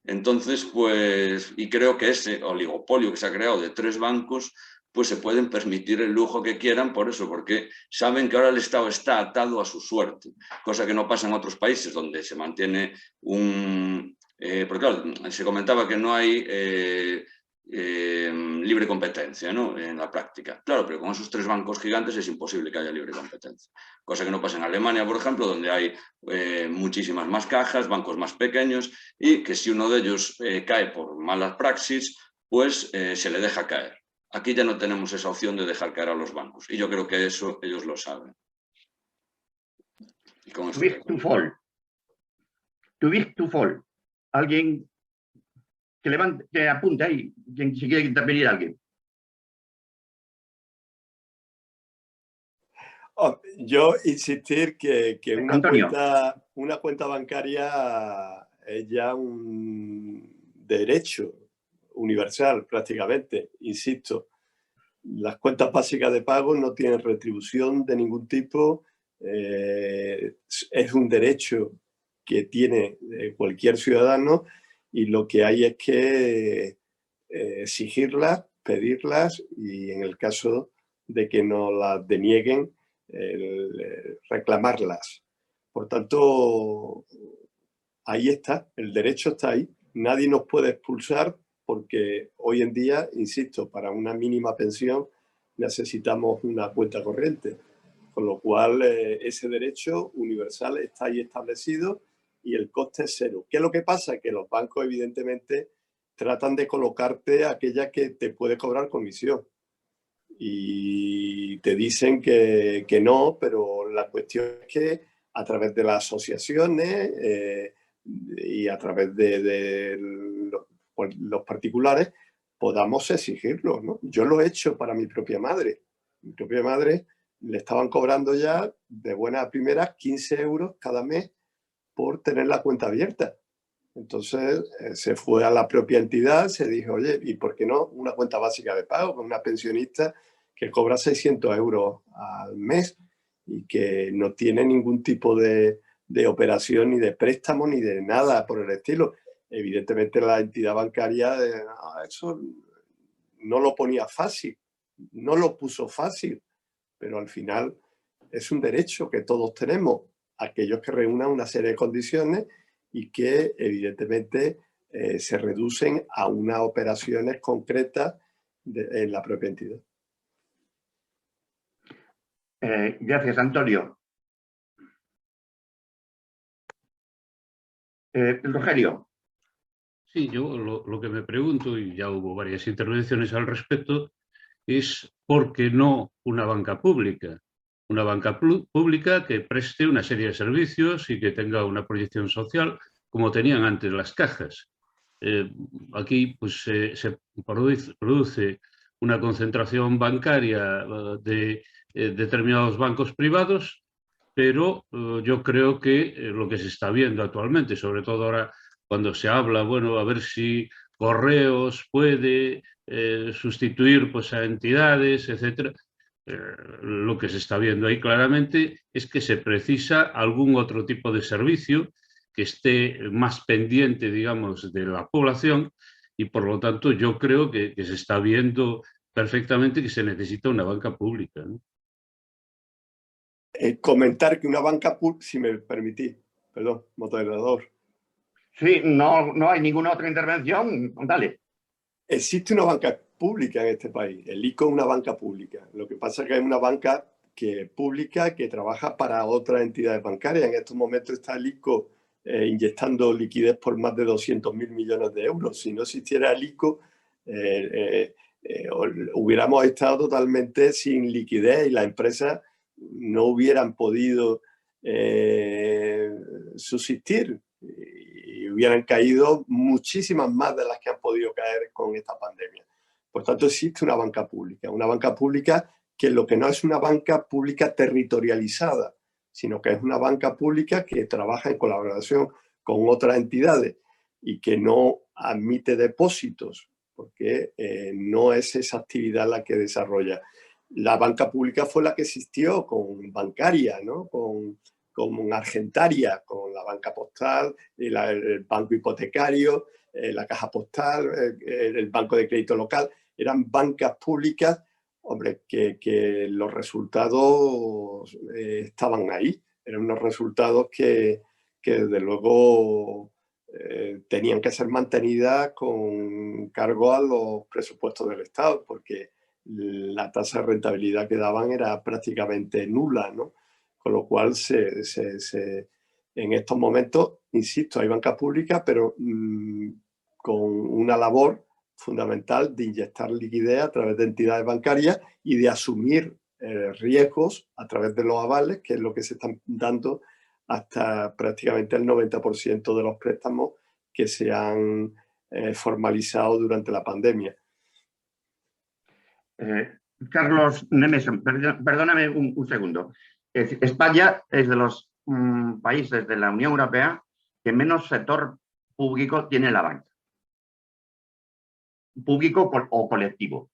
Entonces, pues, y creo que ese oligopolio que se ha creado de 3 bancos, pues se pueden permitir el lujo que quieran por eso, porque saben que ahora el Estado está atado a su suerte, cosa que no pasa en otros países donde se mantiene un... porque claro, se comentaba que no hay libre competencia, ¿no?, en la práctica. Claro, pero con esos 3 bancos gigantes es imposible que haya libre competencia. Cosa que no pasa en Alemania, por ejemplo, donde hay muchísimas más cajas, bancos más pequeños, y que si uno de ellos cae por malas praxis, pues se le deja caer. Aquí ya no tenemos esa opción de dejar caer a los bancos, y yo creo que eso ellos lo saben. Y con Too big to fall. Too big to fall. Alguien que levante, que apunte ahí, si quiere intervenir alguien. Yo insistir que Antonio. una cuenta bancaria es ya un derecho universal prácticamente. Insisto, las cuentas básicas de pago no tienen retribución de ningún tipo. Es un derecho que tiene cualquier ciudadano, y lo que hay es que exigirlas, pedirlas, y en el caso de que no las denieguen, reclamarlas. Por tanto, ahí está, el derecho está ahí. Nadie nos puede expulsar porque hoy en día, insisto, para una mínima pensión necesitamos una cuenta corriente. Con lo cual, ese derecho universal está ahí establecido y el coste es cero. ¿Qué es lo que pasa? Que los bancos, evidentemente, tratan de colocarte aquella que te puede cobrar comisión. Y te dicen que no, pero la cuestión es que a través de las asociaciones y a través de los particulares podamos exigirlo, ¿no? Yo lo he hecho para mi propia madre. Mi propia madre le estaban cobrando ya de buenas a primeras 15 euros cada mes por tener la cuenta abierta. Entonces se fue a la propia entidad, se dijo, oye, ¿y por qué no una cuenta básica de pago con una pensionista que cobra 600 euros al mes y que no tiene ningún tipo de operación ni de préstamo ni de nada por el estilo? Evidentemente la entidad bancaria eso no lo ponía fácil, no lo puso fácil, pero al final es un derecho que todos tenemos, aquellos que reúnan una serie de condiciones y que evidentemente se reducen a unas operaciones concretas en la propia entidad. Gracias, Antonio. Rogelio. Sí, yo lo que me pregunto, y ya hubo varias intervenciones al respecto, es ¿por qué no una banca pública? Una banca pública que preste una serie de servicios y que tenga una proyección social como tenían antes las cajas. Aquí pues, se produce una concentración bancaria de determinados bancos privados, pero yo creo que lo que se está viendo actualmente, sobre todo ahora cuando se habla, bueno, a ver si Correos puede sustituir pues, a entidades, etcétera. Lo que se está viendo ahí claramente es que se precisa algún otro tipo de servicio que esté más pendiente, digamos, de la población y, por lo tanto, yo creo que se está viendo perfectamente que se necesita una banca pública, ¿no? Comentar que una banca pública, si me permitís, perdón, moderador. Sí, no hay ninguna otra intervención. Dale. Existe una banca pública en este país. El ICO es una banca pública. Lo que pasa es que es una banca pública que trabaja para otras entidades bancarias. En estos momentos está el ICO inyectando liquidez por más de 200.000 millones de euros. Si no existiera el ICO, hubiéramos estado totalmente sin liquidez y las empresas no hubieran podido subsistir. Y hubieran caído muchísimas más de las que han podido caer con esta pandemia. Por tanto, existe una banca pública que lo que no es una banca pública territorializada, sino que es una banca pública que trabaja en colaboración con otras entidades y que no admite depósitos, porque no es esa actividad la que desarrolla. La banca pública fue la que existió con Bancaria, ¿no? con Argentaria, con la banca postal, el banco hipotecario, la caja postal, el banco de crédito local. Eran bancas públicas, hombre, que los resultados estaban ahí. Eran unos resultados que desde luego tenían que ser mantenidas con cargo a los presupuestos del Estado, porque la tasa de rentabilidad que daban era prácticamente nula, ¿no? Con lo cual, en estos momentos, insisto, hay banca pública, pero con una labor fundamental de inyectar liquidez a través de entidades bancarias y de asumir riesgos a través de los avales, que es lo que se están dando hasta prácticamente el 90% de los préstamos que se han formalizado durante la pandemia. Carlos Nemesio, perdóname un segundo. España es de los países de la Unión Europea que menos sector público tiene la banca. Público o colectivo.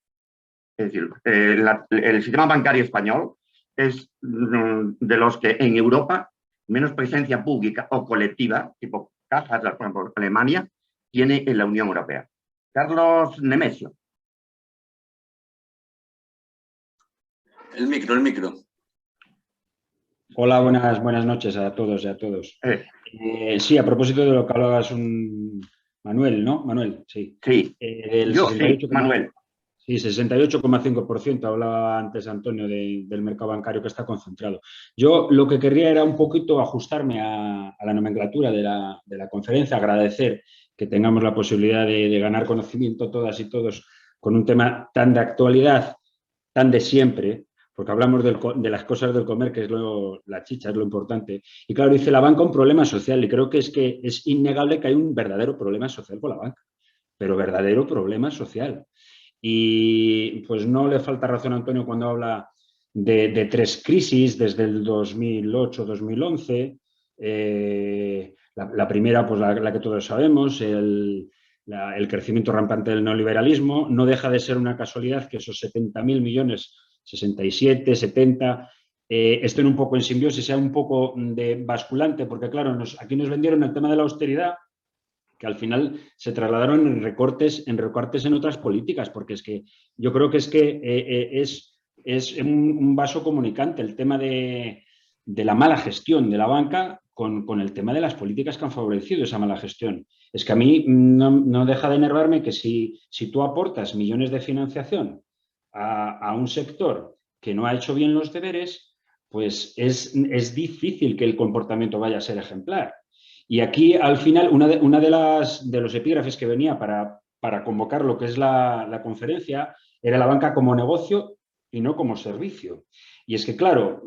Es decir, el sistema bancario español es de los que en Europa menos presencia pública o colectiva, tipo cajas, por ejemplo, Alemania, tiene en la Unión Europea. Carlos Nemesio. El micro. Hola, buenas noches a todos y a todos. Sí, a propósito de lo que hablabas, Manuel, ¿no? Manuel, sí. Sí, Del yo sí, 68, Manuel. sí, 68,5%, hablaba antes Antonio del mercado bancario que está concentrado. Yo lo que querría era un poquito ajustarme a la nomenclatura de la conferencia, agradecer que tengamos la posibilidad de ganar conocimiento todas y todos con un tema tan de actualidad, tan de siempre, porque hablamos de las cosas del comer, que es la chicha, es lo importante. Y claro, dice la banca un problema social, y creo que es innegable que hay un verdadero problema social con la banca, pero verdadero problema social. Y pues no le falta razón a Antonio cuando habla de 3 crisis desde el 2008-2011. La primera, pues la que todos sabemos, el crecimiento rampante del neoliberalismo. No deja de ser una casualidad que esos 70.000 millones, 67, 70, estén un poco en simbiosis, sea un poco de basculante, porque claro, aquí nos vendieron el tema de la austeridad, que al final se trasladaron en recortes en otras políticas, porque es que yo creo que es un vaso comunicante el tema de la mala gestión de la banca con el tema de las políticas que han favorecido esa mala gestión. Es que a mí no deja de enervarme que si tú aportas millones de financiación a un sector que no ha hecho bien los deberes, pues es difícil que el comportamiento vaya a ser ejemplar. Y aquí, al final, una de los epígrafes que venía para convocar lo que es la conferencia era la banca como negocio y no como servicio. Y es que, claro,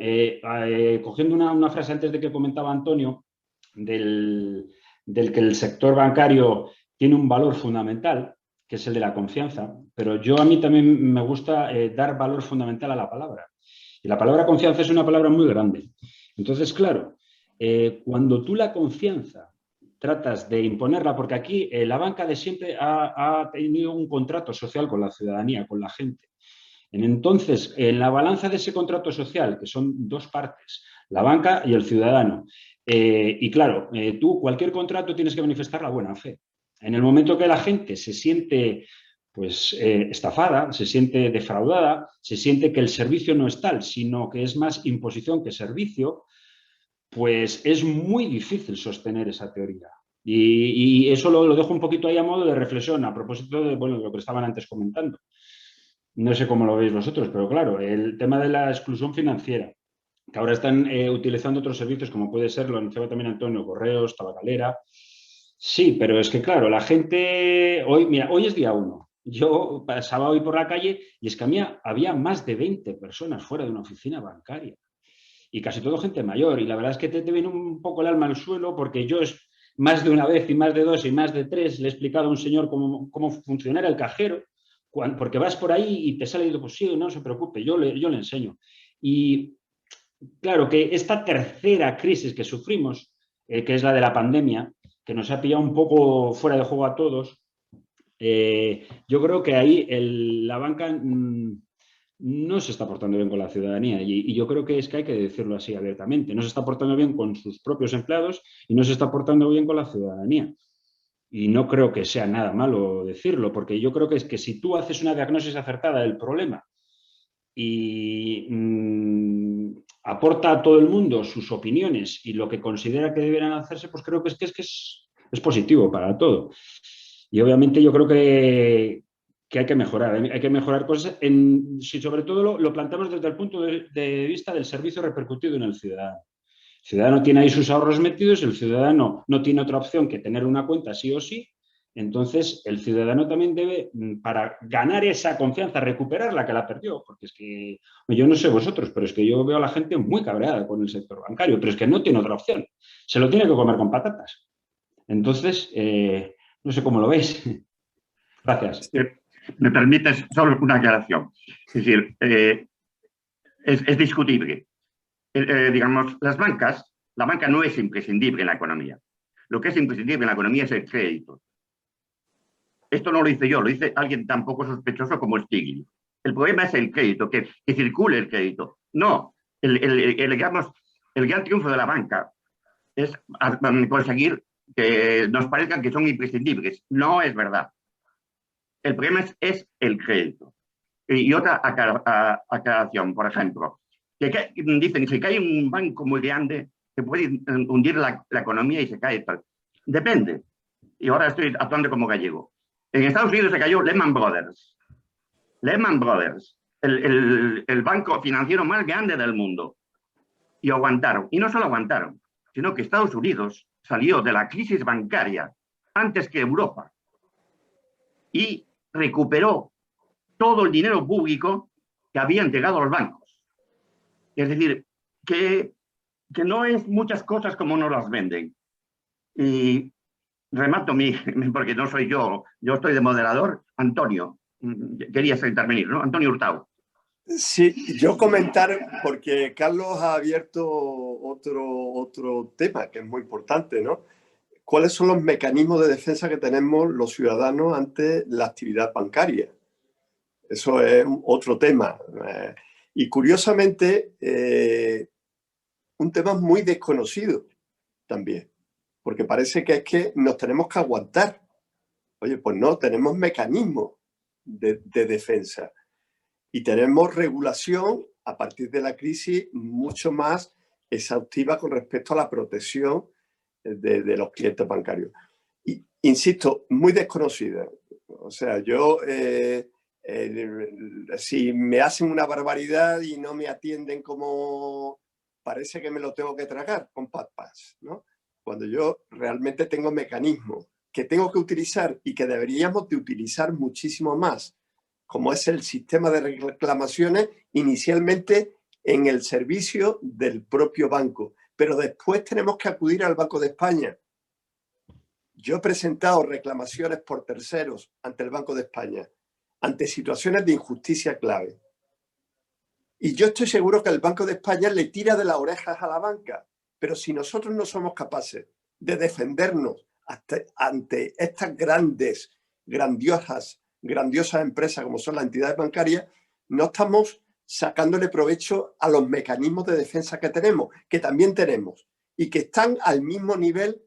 cogiendo una frase antes de que comentaba Antonio, del que el sector bancario tiene un valor fundamental, que es el de la confianza, pero a mí también me gusta dar valor fundamental a la palabra. Y la palabra confianza es una palabra muy grande. Entonces, claro, cuando tú la confianza tratas de imponerla, porque aquí la banca de siempre ha tenido un contrato social con la ciudadanía, con la gente. Entonces, en la balanza de ese contrato social, que son 2 partes, la banca y el ciudadano, y claro, tú cualquier contrato tienes que manifestar la buena fe. En el momento que la gente se siente pues estafada, se siente defraudada, se siente que el servicio no es tal, sino que es más imposición que servicio, pues es muy difícil sostener esa teoría. Y eso lo dejo un poquito ahí a modo de reflexión a propósito de lo que estaban antes comentando. No sé cómo lo veis vosotros, pero claro, el tema de la exclusión financiera, que ahora están utilizando otros servicios como puede ser, lo anunciaba también Antonio, correos, tabacalera. Sí, pero es que claro, la gente, hoy es día 1. Yo pasaba hoy por la calle y es que había más de 20 personas fuera de una oficina bancaria. Y casi todo gente mayor. Y la verdad es que te viene un poco el alma al suelo porque yo más de una vez y más de 2 y más de 3 le he explicado a un señor cómo funcionara el cajero, porque vas por ahí y te sale y digo, pues sí, no se preocupe, yo le enseño. Y claro que esta tercera crisis que sufrimos, que es la de la pandemia, que nos ha pillado un poco fuera de juego a todos, yo creo que ahí la banca no se está portando bien con la ciudadanía y yo creo que hay que decirlo así abiertamente. No se está portando bien con sus propios empleados y no se está portando bien con la ciudadanía. Y no creo que sea nada malo decirlo, porque yo creo que es que si tú haces una diagnosis acertada del problema y aporta a todo el mundo sus opiniones y lo que considera que deberían hacerse, pues creo que es positivo para todo. Y obviamente yo creo que hay que mejorar cosas, si sobre todo lo planteamos desde el punto de vista del servicio repercutido en el ciudadano. El ciudadano tiene ahí sus ahorros metidos, el ciudadano no tiene otra opción que tener una cuenta sí o sí, entonces el ciudadano también debe, para ganar esa confianza, recuperar la que la perdió, porque es que, yo no sé vosotros, pero es que yo veo a la gente muy cabreada con el sector bancario, pero es que no tiene otra opción, se lo tiene que comer con patatas. Entonces, no sé cómo lo veis. Gracias. Me permites solo una aclaración. Es decir, es discutible. Digamos, la banca no es imprescindible en la economía. Lo que es imprescindible en la economía es el crédito. Esto no lo hice yo, lo dice alguien tan poco sospechoso como Stiglitz. El problema es el crédito, que circule el crédito. No, digamos, el gran triunfo de la banca es conseguir que nos parezcan que son imprescindibles. No es verdad. El problema es el crédito. Y otra aclaración, por ejemplo, dicen, si cae un banco muy grande, se puede hundir la economía y se cae tal. Depende. Y ahora estoy actuando como gallego. En Estados Unidos se cayó Lehman Brothers. Lehman Brothers, el banco financiero más grande del mundo. Y aguantaron. Y no solo aguantaron, sino que Estados Unidos salió de la crisis bancaria antes que Europa y recuperó todo el dinero público que habían llegado a los bancos. Es decir, que no es muchas cosas como nos las venden. Y remato porque no soy yo estoy de moderador. Antonio, querías intervenir, ¿no? Antonio Hurtado. Sí, yo comentar, porque Carlos ha abierto otro tema que es muy importante, ¿no? ¿Cuáles son los mecanismos de defensa que tenemos los ciudadanos ante la actividad bancaria? Eso es otro tema. Y curiosamente, un tema muy desconocido también, porque parece que es que nos tenemos que aguantar. Oye, pues no, tenemos mecanismos de defensa y tenemos regulación a partir de la crisis mucho más exhaustiva con respecto a la protección de los clientes bancarios. Y, insisto, muy desconocida. O sea, yo, si me hacen una barbaridad y no me atienden como parece que me lo tengo que tragar con pat-pass, ¿no? Cuando yo realmente tengo mecanismos que tengo que utilizar y que deberíamos de utilizar muchísimo más, como es el sistema de reclamaciones, inicialmente en el servicio del propio banco, pero después tenemos que acudir al Banco de España. Yo he presentado reclamaciones por terceros ante el Banco de España, ante situaciones de injusticia clave. Y yo estoy seguro que el Banco de España le tira de las orejas a la banca, pero si nosotros no somos capaces de defendernos ante estas grandiosas empresas como son las entidades bancarias, no estamos sacándole provecho a los mecanismos de defensa que tenemos, que también tenemos, y que están al mismo nivel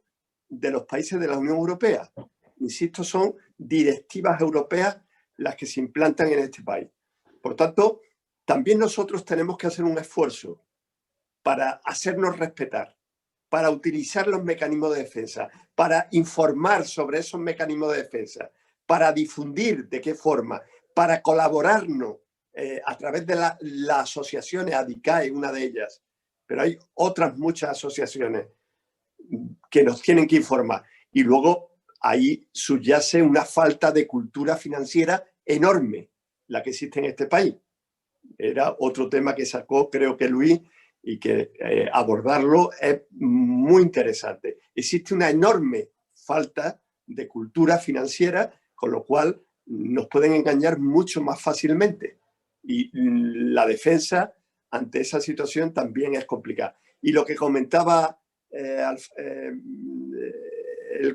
de los países de la Unión Europea. Insisto, son directivas europeas las que se implantan en este país. Por tanto, también nosotros tenemos que hacer un esfuerzo para hacernos respetar, para utilizar los mecanismos de defensa, para informar sobre esos mecanismos de defensa, para difundir de qué forma, para colaborarnos a través de las asociaciones, ADICAE, una de ellas, pero hay otras muchas asociaciones que nos tienen que informar. Y luego ahí subyace una falta de cultura financiera enorme, la que existe en este país. Era otro tema que sacó, creo que Luis, y que abordarlo es muy interesante. Existe una enorme falta de cultura financiera, con lo cual nos pueden engañar mucho más fácilmente. Y la defensa ante esa situación también es complicada. Y lo que comentaba el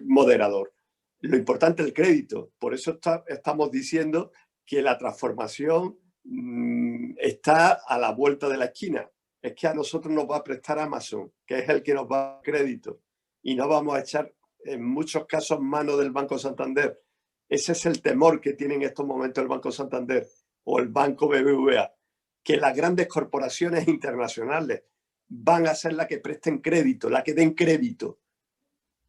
moderador, lo importante es el crédito. Por eso estamos diciendo que la transformación está a la vuelta de la esquina. Es que a nosotros nos va a prestar Amazon, que es el que nos va a dar crédito, y no vamos a echar en muchos casos mano del Banco Santander. Ese es el temor que tiene en estos momentos el Banco Santander o el Banco BBVA, que las grandes corporaciones internacionales van a ser las que presten crédito, las que den crédito,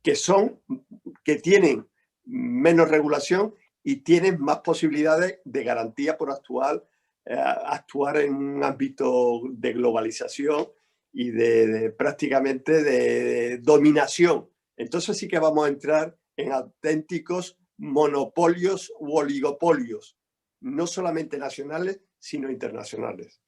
que tienen menos regulación y tienen más posibilidades de garantía por actuar en un ámbito de globalización y prácticamente de dominación. Entonces sí que vamos a entrar en auténticos monopolios u oligopolios, no solamente nacionales, sino internacionales.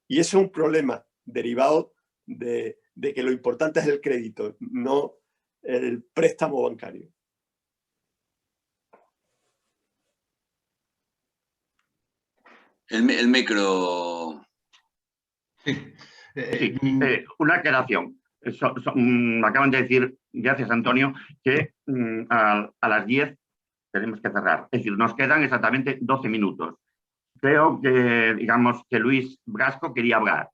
Y eso es un problema derivado de que lo importante es el crédito, no el préstamo bancario. El micro... Sí, una aclaración. Me acaban de decir, gracias Antonio, que a las 10 tenemos que cerrar. Es decir, nos quedan exactamente 12 minutos. Creo que, digamos, que Luis Brasco quería hablar,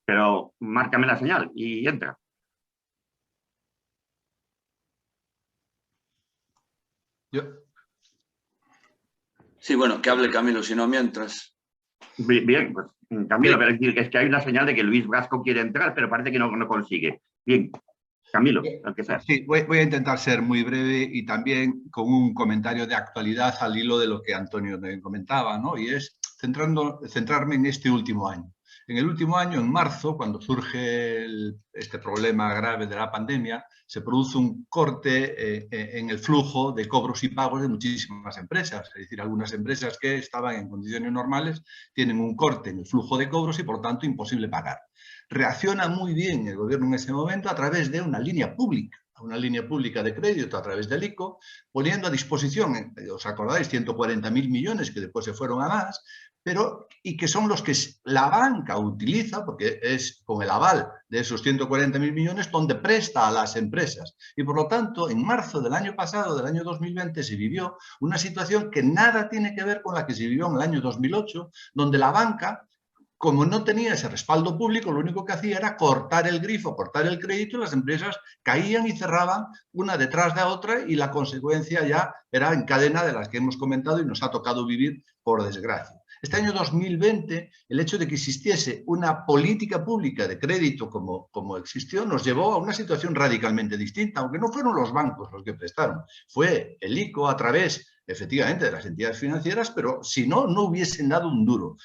pero márcame la señal y entra. Sí, bueno, que hable Camilo, si no, mientras. Bien, pues Camilo, pero es que hay una señal de que Luis Blasco quiere entrar, pero parece que no consigue. Bien, Camilo, al que sea. Sí, voy a intentar ser muy breve y también con un comentario de actualidad al hilo de lo que Antonio me comentaba, ¿no? Y es centrarme en este último año. En el último año, en marzo, cuando surge este problema grave de la pandemia, se produce un corte en el flujo de cobros y pagos de muchísimas empresas. Es decir, algunas empresas que estaban en condiciones normales tienen un corte en el flujo de cobros y, por tanto, imposible pagar. Reacciona muy bien el gobierno en ese momento a través de una línea pública de crédito a través del ICO, poniendo a disposición, os acordáis, 140.000 millones que después se fueron a más, y que son los que la banca utiliza, porque es con el aval de esos 140.000 millones donde presta a las empresas. Y por lo tanto, en marzo del año pasado, del año 2020, se vivió una situación que nada tiene que ver con la que se vivió en el año 2008, donde la banca, como no tenía ese respaldo público, lo único que hacía era cortar el grifo, cortar el crédito, y las empresas caían y cerraban una detrás de otra, y la consecuencia ya era en cadena de las que hemos comentado y nos ha tocado vivir, por desgracia. Este año 2020, el hecho de que existiese una política pública de crédito como existió, nos llevó a una situación radicalmente distinta, aunque no fueron los bancos los que prestaron, fue el ICO a través, efectivamente, de las entidades financieras, pero si no, no hubiesen dado un duro.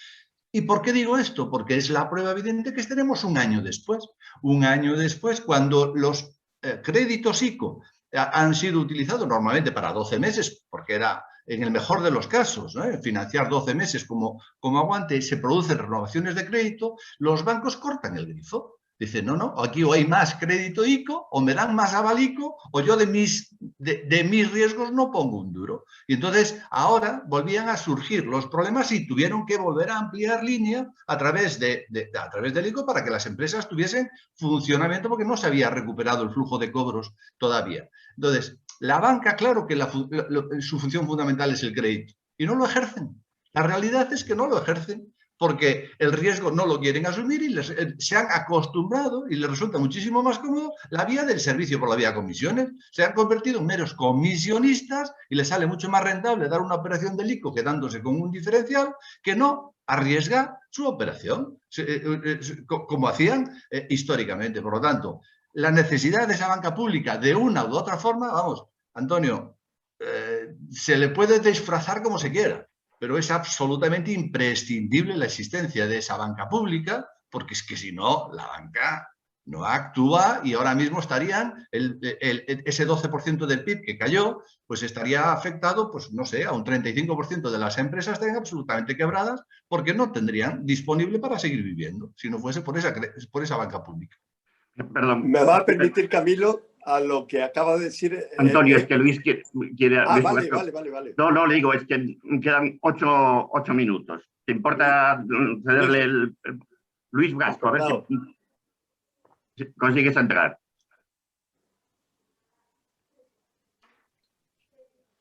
¿Y por qué digo esto? Porque es la prueba evidente que estaremos un año después. Un año después, cuando los créditos ICO han sido utilizados normalmente para 12 meses, porque era en el mejor de los casos, ¿no? Financiar 12 meses como aguante, se producen renovaciones de crédito, los bancos cortan el grifo. Dicen, no, aquí o hay más crédito ICO, o me dan más aval ICO, o yo de mis riesgos no pongo un duro. Y entonces ahora volvían a surgir los problemas y tuvieron que volver a ampliar línea a través del ICO para que las empresas tuviesen funcionamiento, porque no se había recuperado el flujo de cobros todavía. Entonces, la banca, claro que su función fundamental es el crédito, y no lo ejercen. La realidad es que no lo ejercen, porque el riesgo no lo quieren asumir y se han acostumbrado, y les resulta muchísimo más cómodo, la vía del servicio por la vía de comisiones. Se han convertido en meros comisionistas y les sale mucho más rentable dar una operación de ICO quedándose con un diferencial que no arriesgar su operación, como hacían históricamente. Por lo tanto, la necesidad de esa banca pública, de una u otra forma, vamos, Antonio, se le puede disfrazar como se quiera, pero es absolutamente imprescindible la existencia de esa banca pública, porque es que si no, la banca no actúa y ahora mismo estarían, ese 12% del PIB que cayó, pues estaría afectado, pues no sé, a un 35% de las empresas estarían absolutamente quebradas porque no tendrían disponible para seguir viviendo, si no fuese por esa banca pública. Perdón. ¿Me va a permitir, Camilo, a lo que acaba de decir? Antonio, es que Luis quiere... Vale. No, le digo, es que quedan 8 minutos. ¿Te importa cederle el Luis Blasco? A ver si consigues entrar.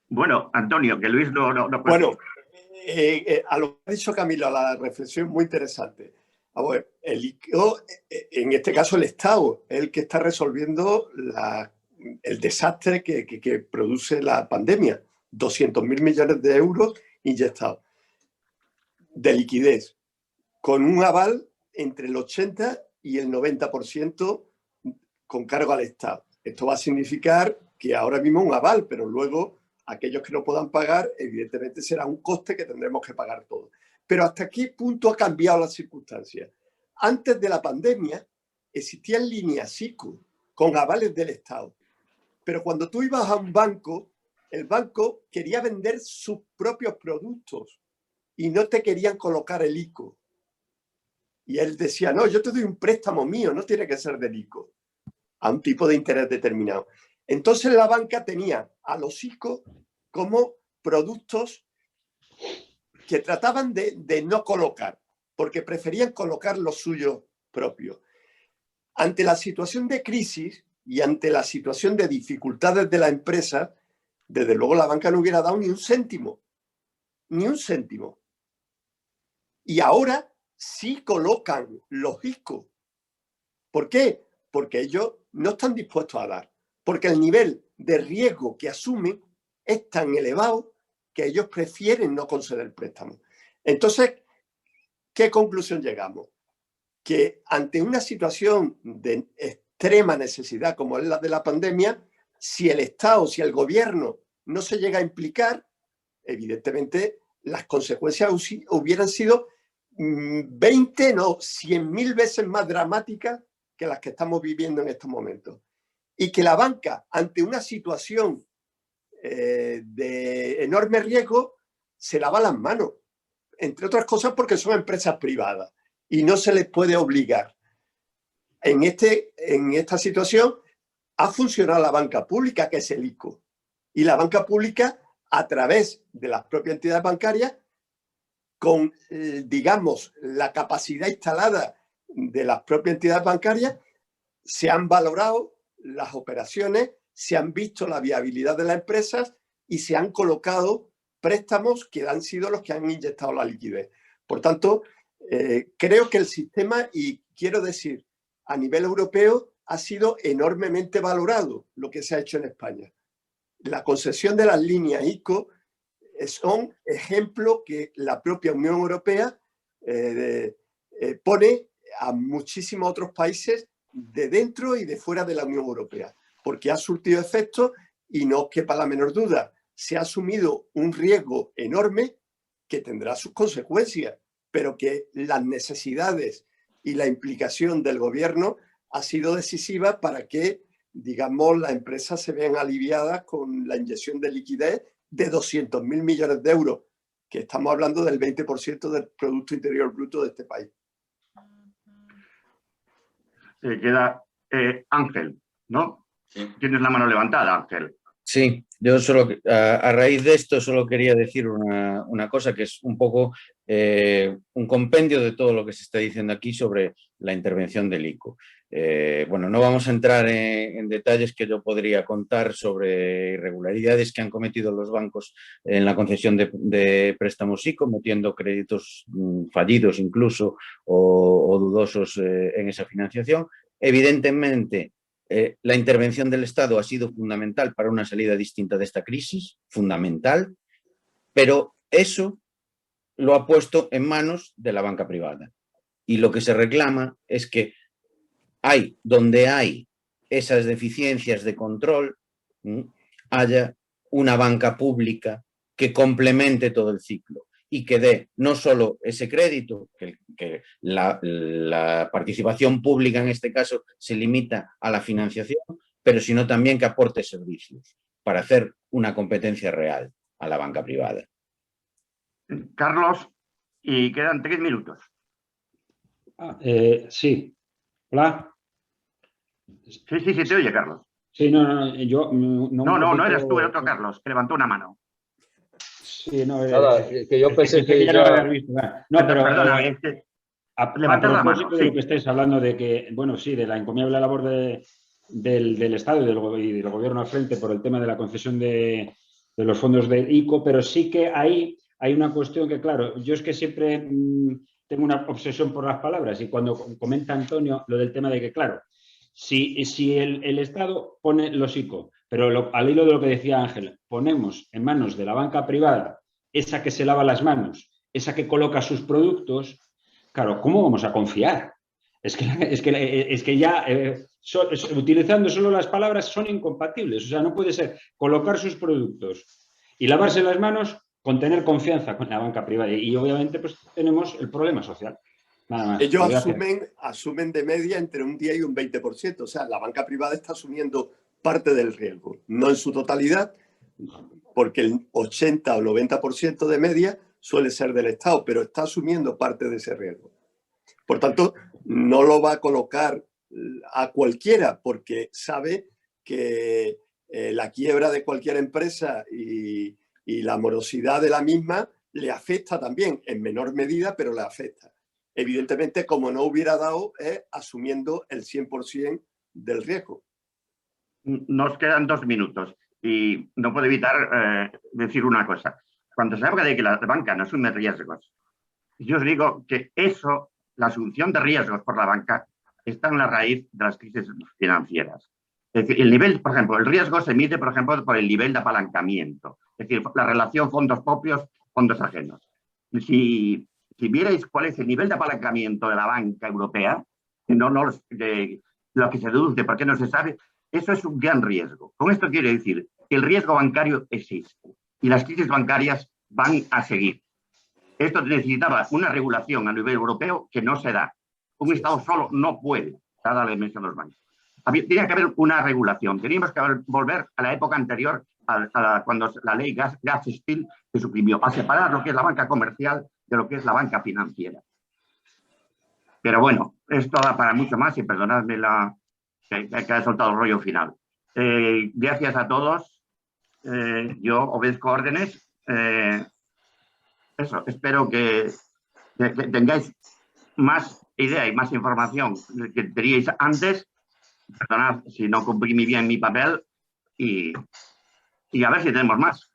Bueno, Antonio, que Luis no Bueno, a lo que ha dicho Camilo, la reflexión muy interesante. A ver, el ICO, en este caso el Estado, es el que está resolviendo el desastre que produce la pandemia. 200.000 millones de euros inyectados de liquidez, con un aval entre el 80 y el 90% con cargo al Estado. Esto va a significar que ahora mismo un aval, pero luego aquellos que no puedan pagar, evidentemente será un coste que tendremos que pagar todos. Pero ¿hasta qué punto ha cambiado la circunstancia? Antes de la pandemia existían líneas ICO con avales del Estado. Pero cuando tú ibas a un banco, el banco quería vender sus propios productos y no te querían colocar el ICO. Y él decía, no, yo te doy un préstamo mío, no tiene que ser del ICO, a un tipo de interés determinado. Entonces la banca tenía a los ICO como productos que trataban de no colocar, porque preferían colocar lo suyo propio. Ante la situación de crisis y ante la situación de dificultades de la empresa, desde luego la banca no hubiera dado ni un céntimo. Ni un céntimo. Y ahora sí colocan los ICO. ¿Por qué? Porque ellos no están dispuestos a dar. Porque el nivel de riesgo que asumen es tan elevado que ellos prefieren no conceder préstamos. Entonces, ¿qué conclusión llegamos? Que ante una situación de extrema necesidad como es la de la pandemia, si el Estado, si el gobierno no se llega a implicar, evidentemente las consecuencias hubieran sido 20, no, 100.000 veces más dramáticas que las que estamos viviendo en estos momentos. Y que la banca, ante una situación de enorme riesgo, se lava las manos, entre otras cosas porque son empresas privadas y no se les puede obligar. En esta situación ha funcionado la banca pública, que es el ICO, y la banca pública, a través de las propias entidades bancarias, con, digamos, la capacidad instalada de las propias entidades bancarias, se han valorado las operaciones, se han visto la viabilidad de las empresas y se han colocado préstamos que han sido los que han inyectado la liquidez. Por tanto, creo que el sistema, y quiero decir, a nivel europeo, ha sido enormemente valorado lo que se ha hecho en España. La concesión de las líneas ICO son ejemplos que la propia Unión Europea pone a muchísimos otros países de dentro y de fuera de la Unión Europea, porque ha surtido efecto y no quepa la menor duda, se ha asumido un riesgo enorme que tendrá sus consecuencias, pero que las necesidades y la implicación del gobierno ha sido decisiva para que, digamos, las empresas se vean aliviadas con la inyección de liquidez de 200.000 millones de euros, que estamos hablando del 20% del Producto Interior Bruto de este país. Queda Ángel, ¿no? Sí. Tienes la mano levantada, Ángel. Sí, yo solo, a raíz de esto, solo quería decir una cosa que es un poco un compendio de todo lo que se está diciendo aquí sobre la intervención del ICO. Bueno, no vamos a entrar en detalles que yo podría contar sobre irregularidades que han cometido los bancos en la concesión de préstamos ICO, metiendo créditos fallidos incluso o dudosos en esa financiación. Evidentemente, la intervención del Estado ha sido fundamental para una salida distinta de esta crisis, fundamental, pero eso lo ha puesto en manos de la banca privada. Y lo que se reclama es que donde hay esas deficiencias de control, haya una banca pública que complemente todo el ciclo y que dé no solo ese crédito, que la participación pública en este caso se limita a la financiación, pero sino también que aporte servicios para hacer una competencia real a la banca privada. Carlos, y quedan 3 minutos. Sí. Hola. Sí, te oye, Carlos. Sí, yo... No eres tú, el otro Carlos, que levantó una mano. Sí, Nada, que yo pensé que ya ya... no lo había visto. No, pero... Perdona, es que... A Levantar propósito la mano, de lo que estáis hablando de que, bueno, sí, de la encomiable labor del Estado y del Gobierno al frente por el tema de la concesión de los fondos del ICO, pero sí que ahí hay una cuestión que, claro, yo es que siempre tengo una obsesión por las palabras y cuando comenta Antonio lo del tema de que, claro, si el Estado pone los ICO, pero al hilo de lo que decía Ángel, ponemos en manos de la banca privada, esa que se lava las manos, esa que coloca sus productos, claro, ¿cómo vamos a confiar? Es que ya, utilizando solo las palabras, son incompatibles. O sea, no puede ser colocar sus productos y lavarse las manos con tener confianza con la banca privada. Y obviamente pues tenemos el problema social. Nada más. Ellos asumen de media entre un 10 y un 20%. O sea, la banca privada está asumiendo parte del riesgo. No en su totalidad, porque el 80 o 90% de media suele ser del Estado, pero está asumiendo parte de ese riesgo. Por tanto, no lo va a colocar a cualquiera porque sabe que la quiebra de cualquier empresa y la morosidad de la misma le afecta también, en menor medida, pero le afecta. Evidentemente, como no hubiera dado, asumiendo el 100% del riesgo. Nos quedan 2 minutos y no puedo evitar decir una cosa. Cuando se habla de que la banca no asume riesgos, yo os digo que eso, la asunción de riesgos por la banca, está en la raíz de las crisis financieras. Es decir, el nivel, por ejemplo, el riesgo se mide, por ejemplo, por el nivel de apalancamiento. Es decir, la relación fondos propios, fondos ajenos. Si si vierais cuál es el nivel de apalancamiento de la banca europea, de lo que se deduce, porque no se sabe, eso es un gran riesgo. Con esto quiero decir que el riesgo bancario existe y las crisis bancarias van a seguir. Esto necesitaba una regulación a nivel europeo que no se da. Un Estado solo no puede, dada la dimensión de los bancos. Tenía que haber una regulación. Teníamos que volver a la época anterior, cuando la ley Glass-Steagall se suprimió, a separar lo que es la banca comercial de lo que es la banca financiera. Pero bueno, esto da para mucho más y perdonadme que haya soltado el rollo final. Gracias a todos. Yo obedezco órdenes. Eso, espero que tengáis más idea y más información que teníais antes. Perdonad si no cumplí bien mi papel y a ver si tenemos más.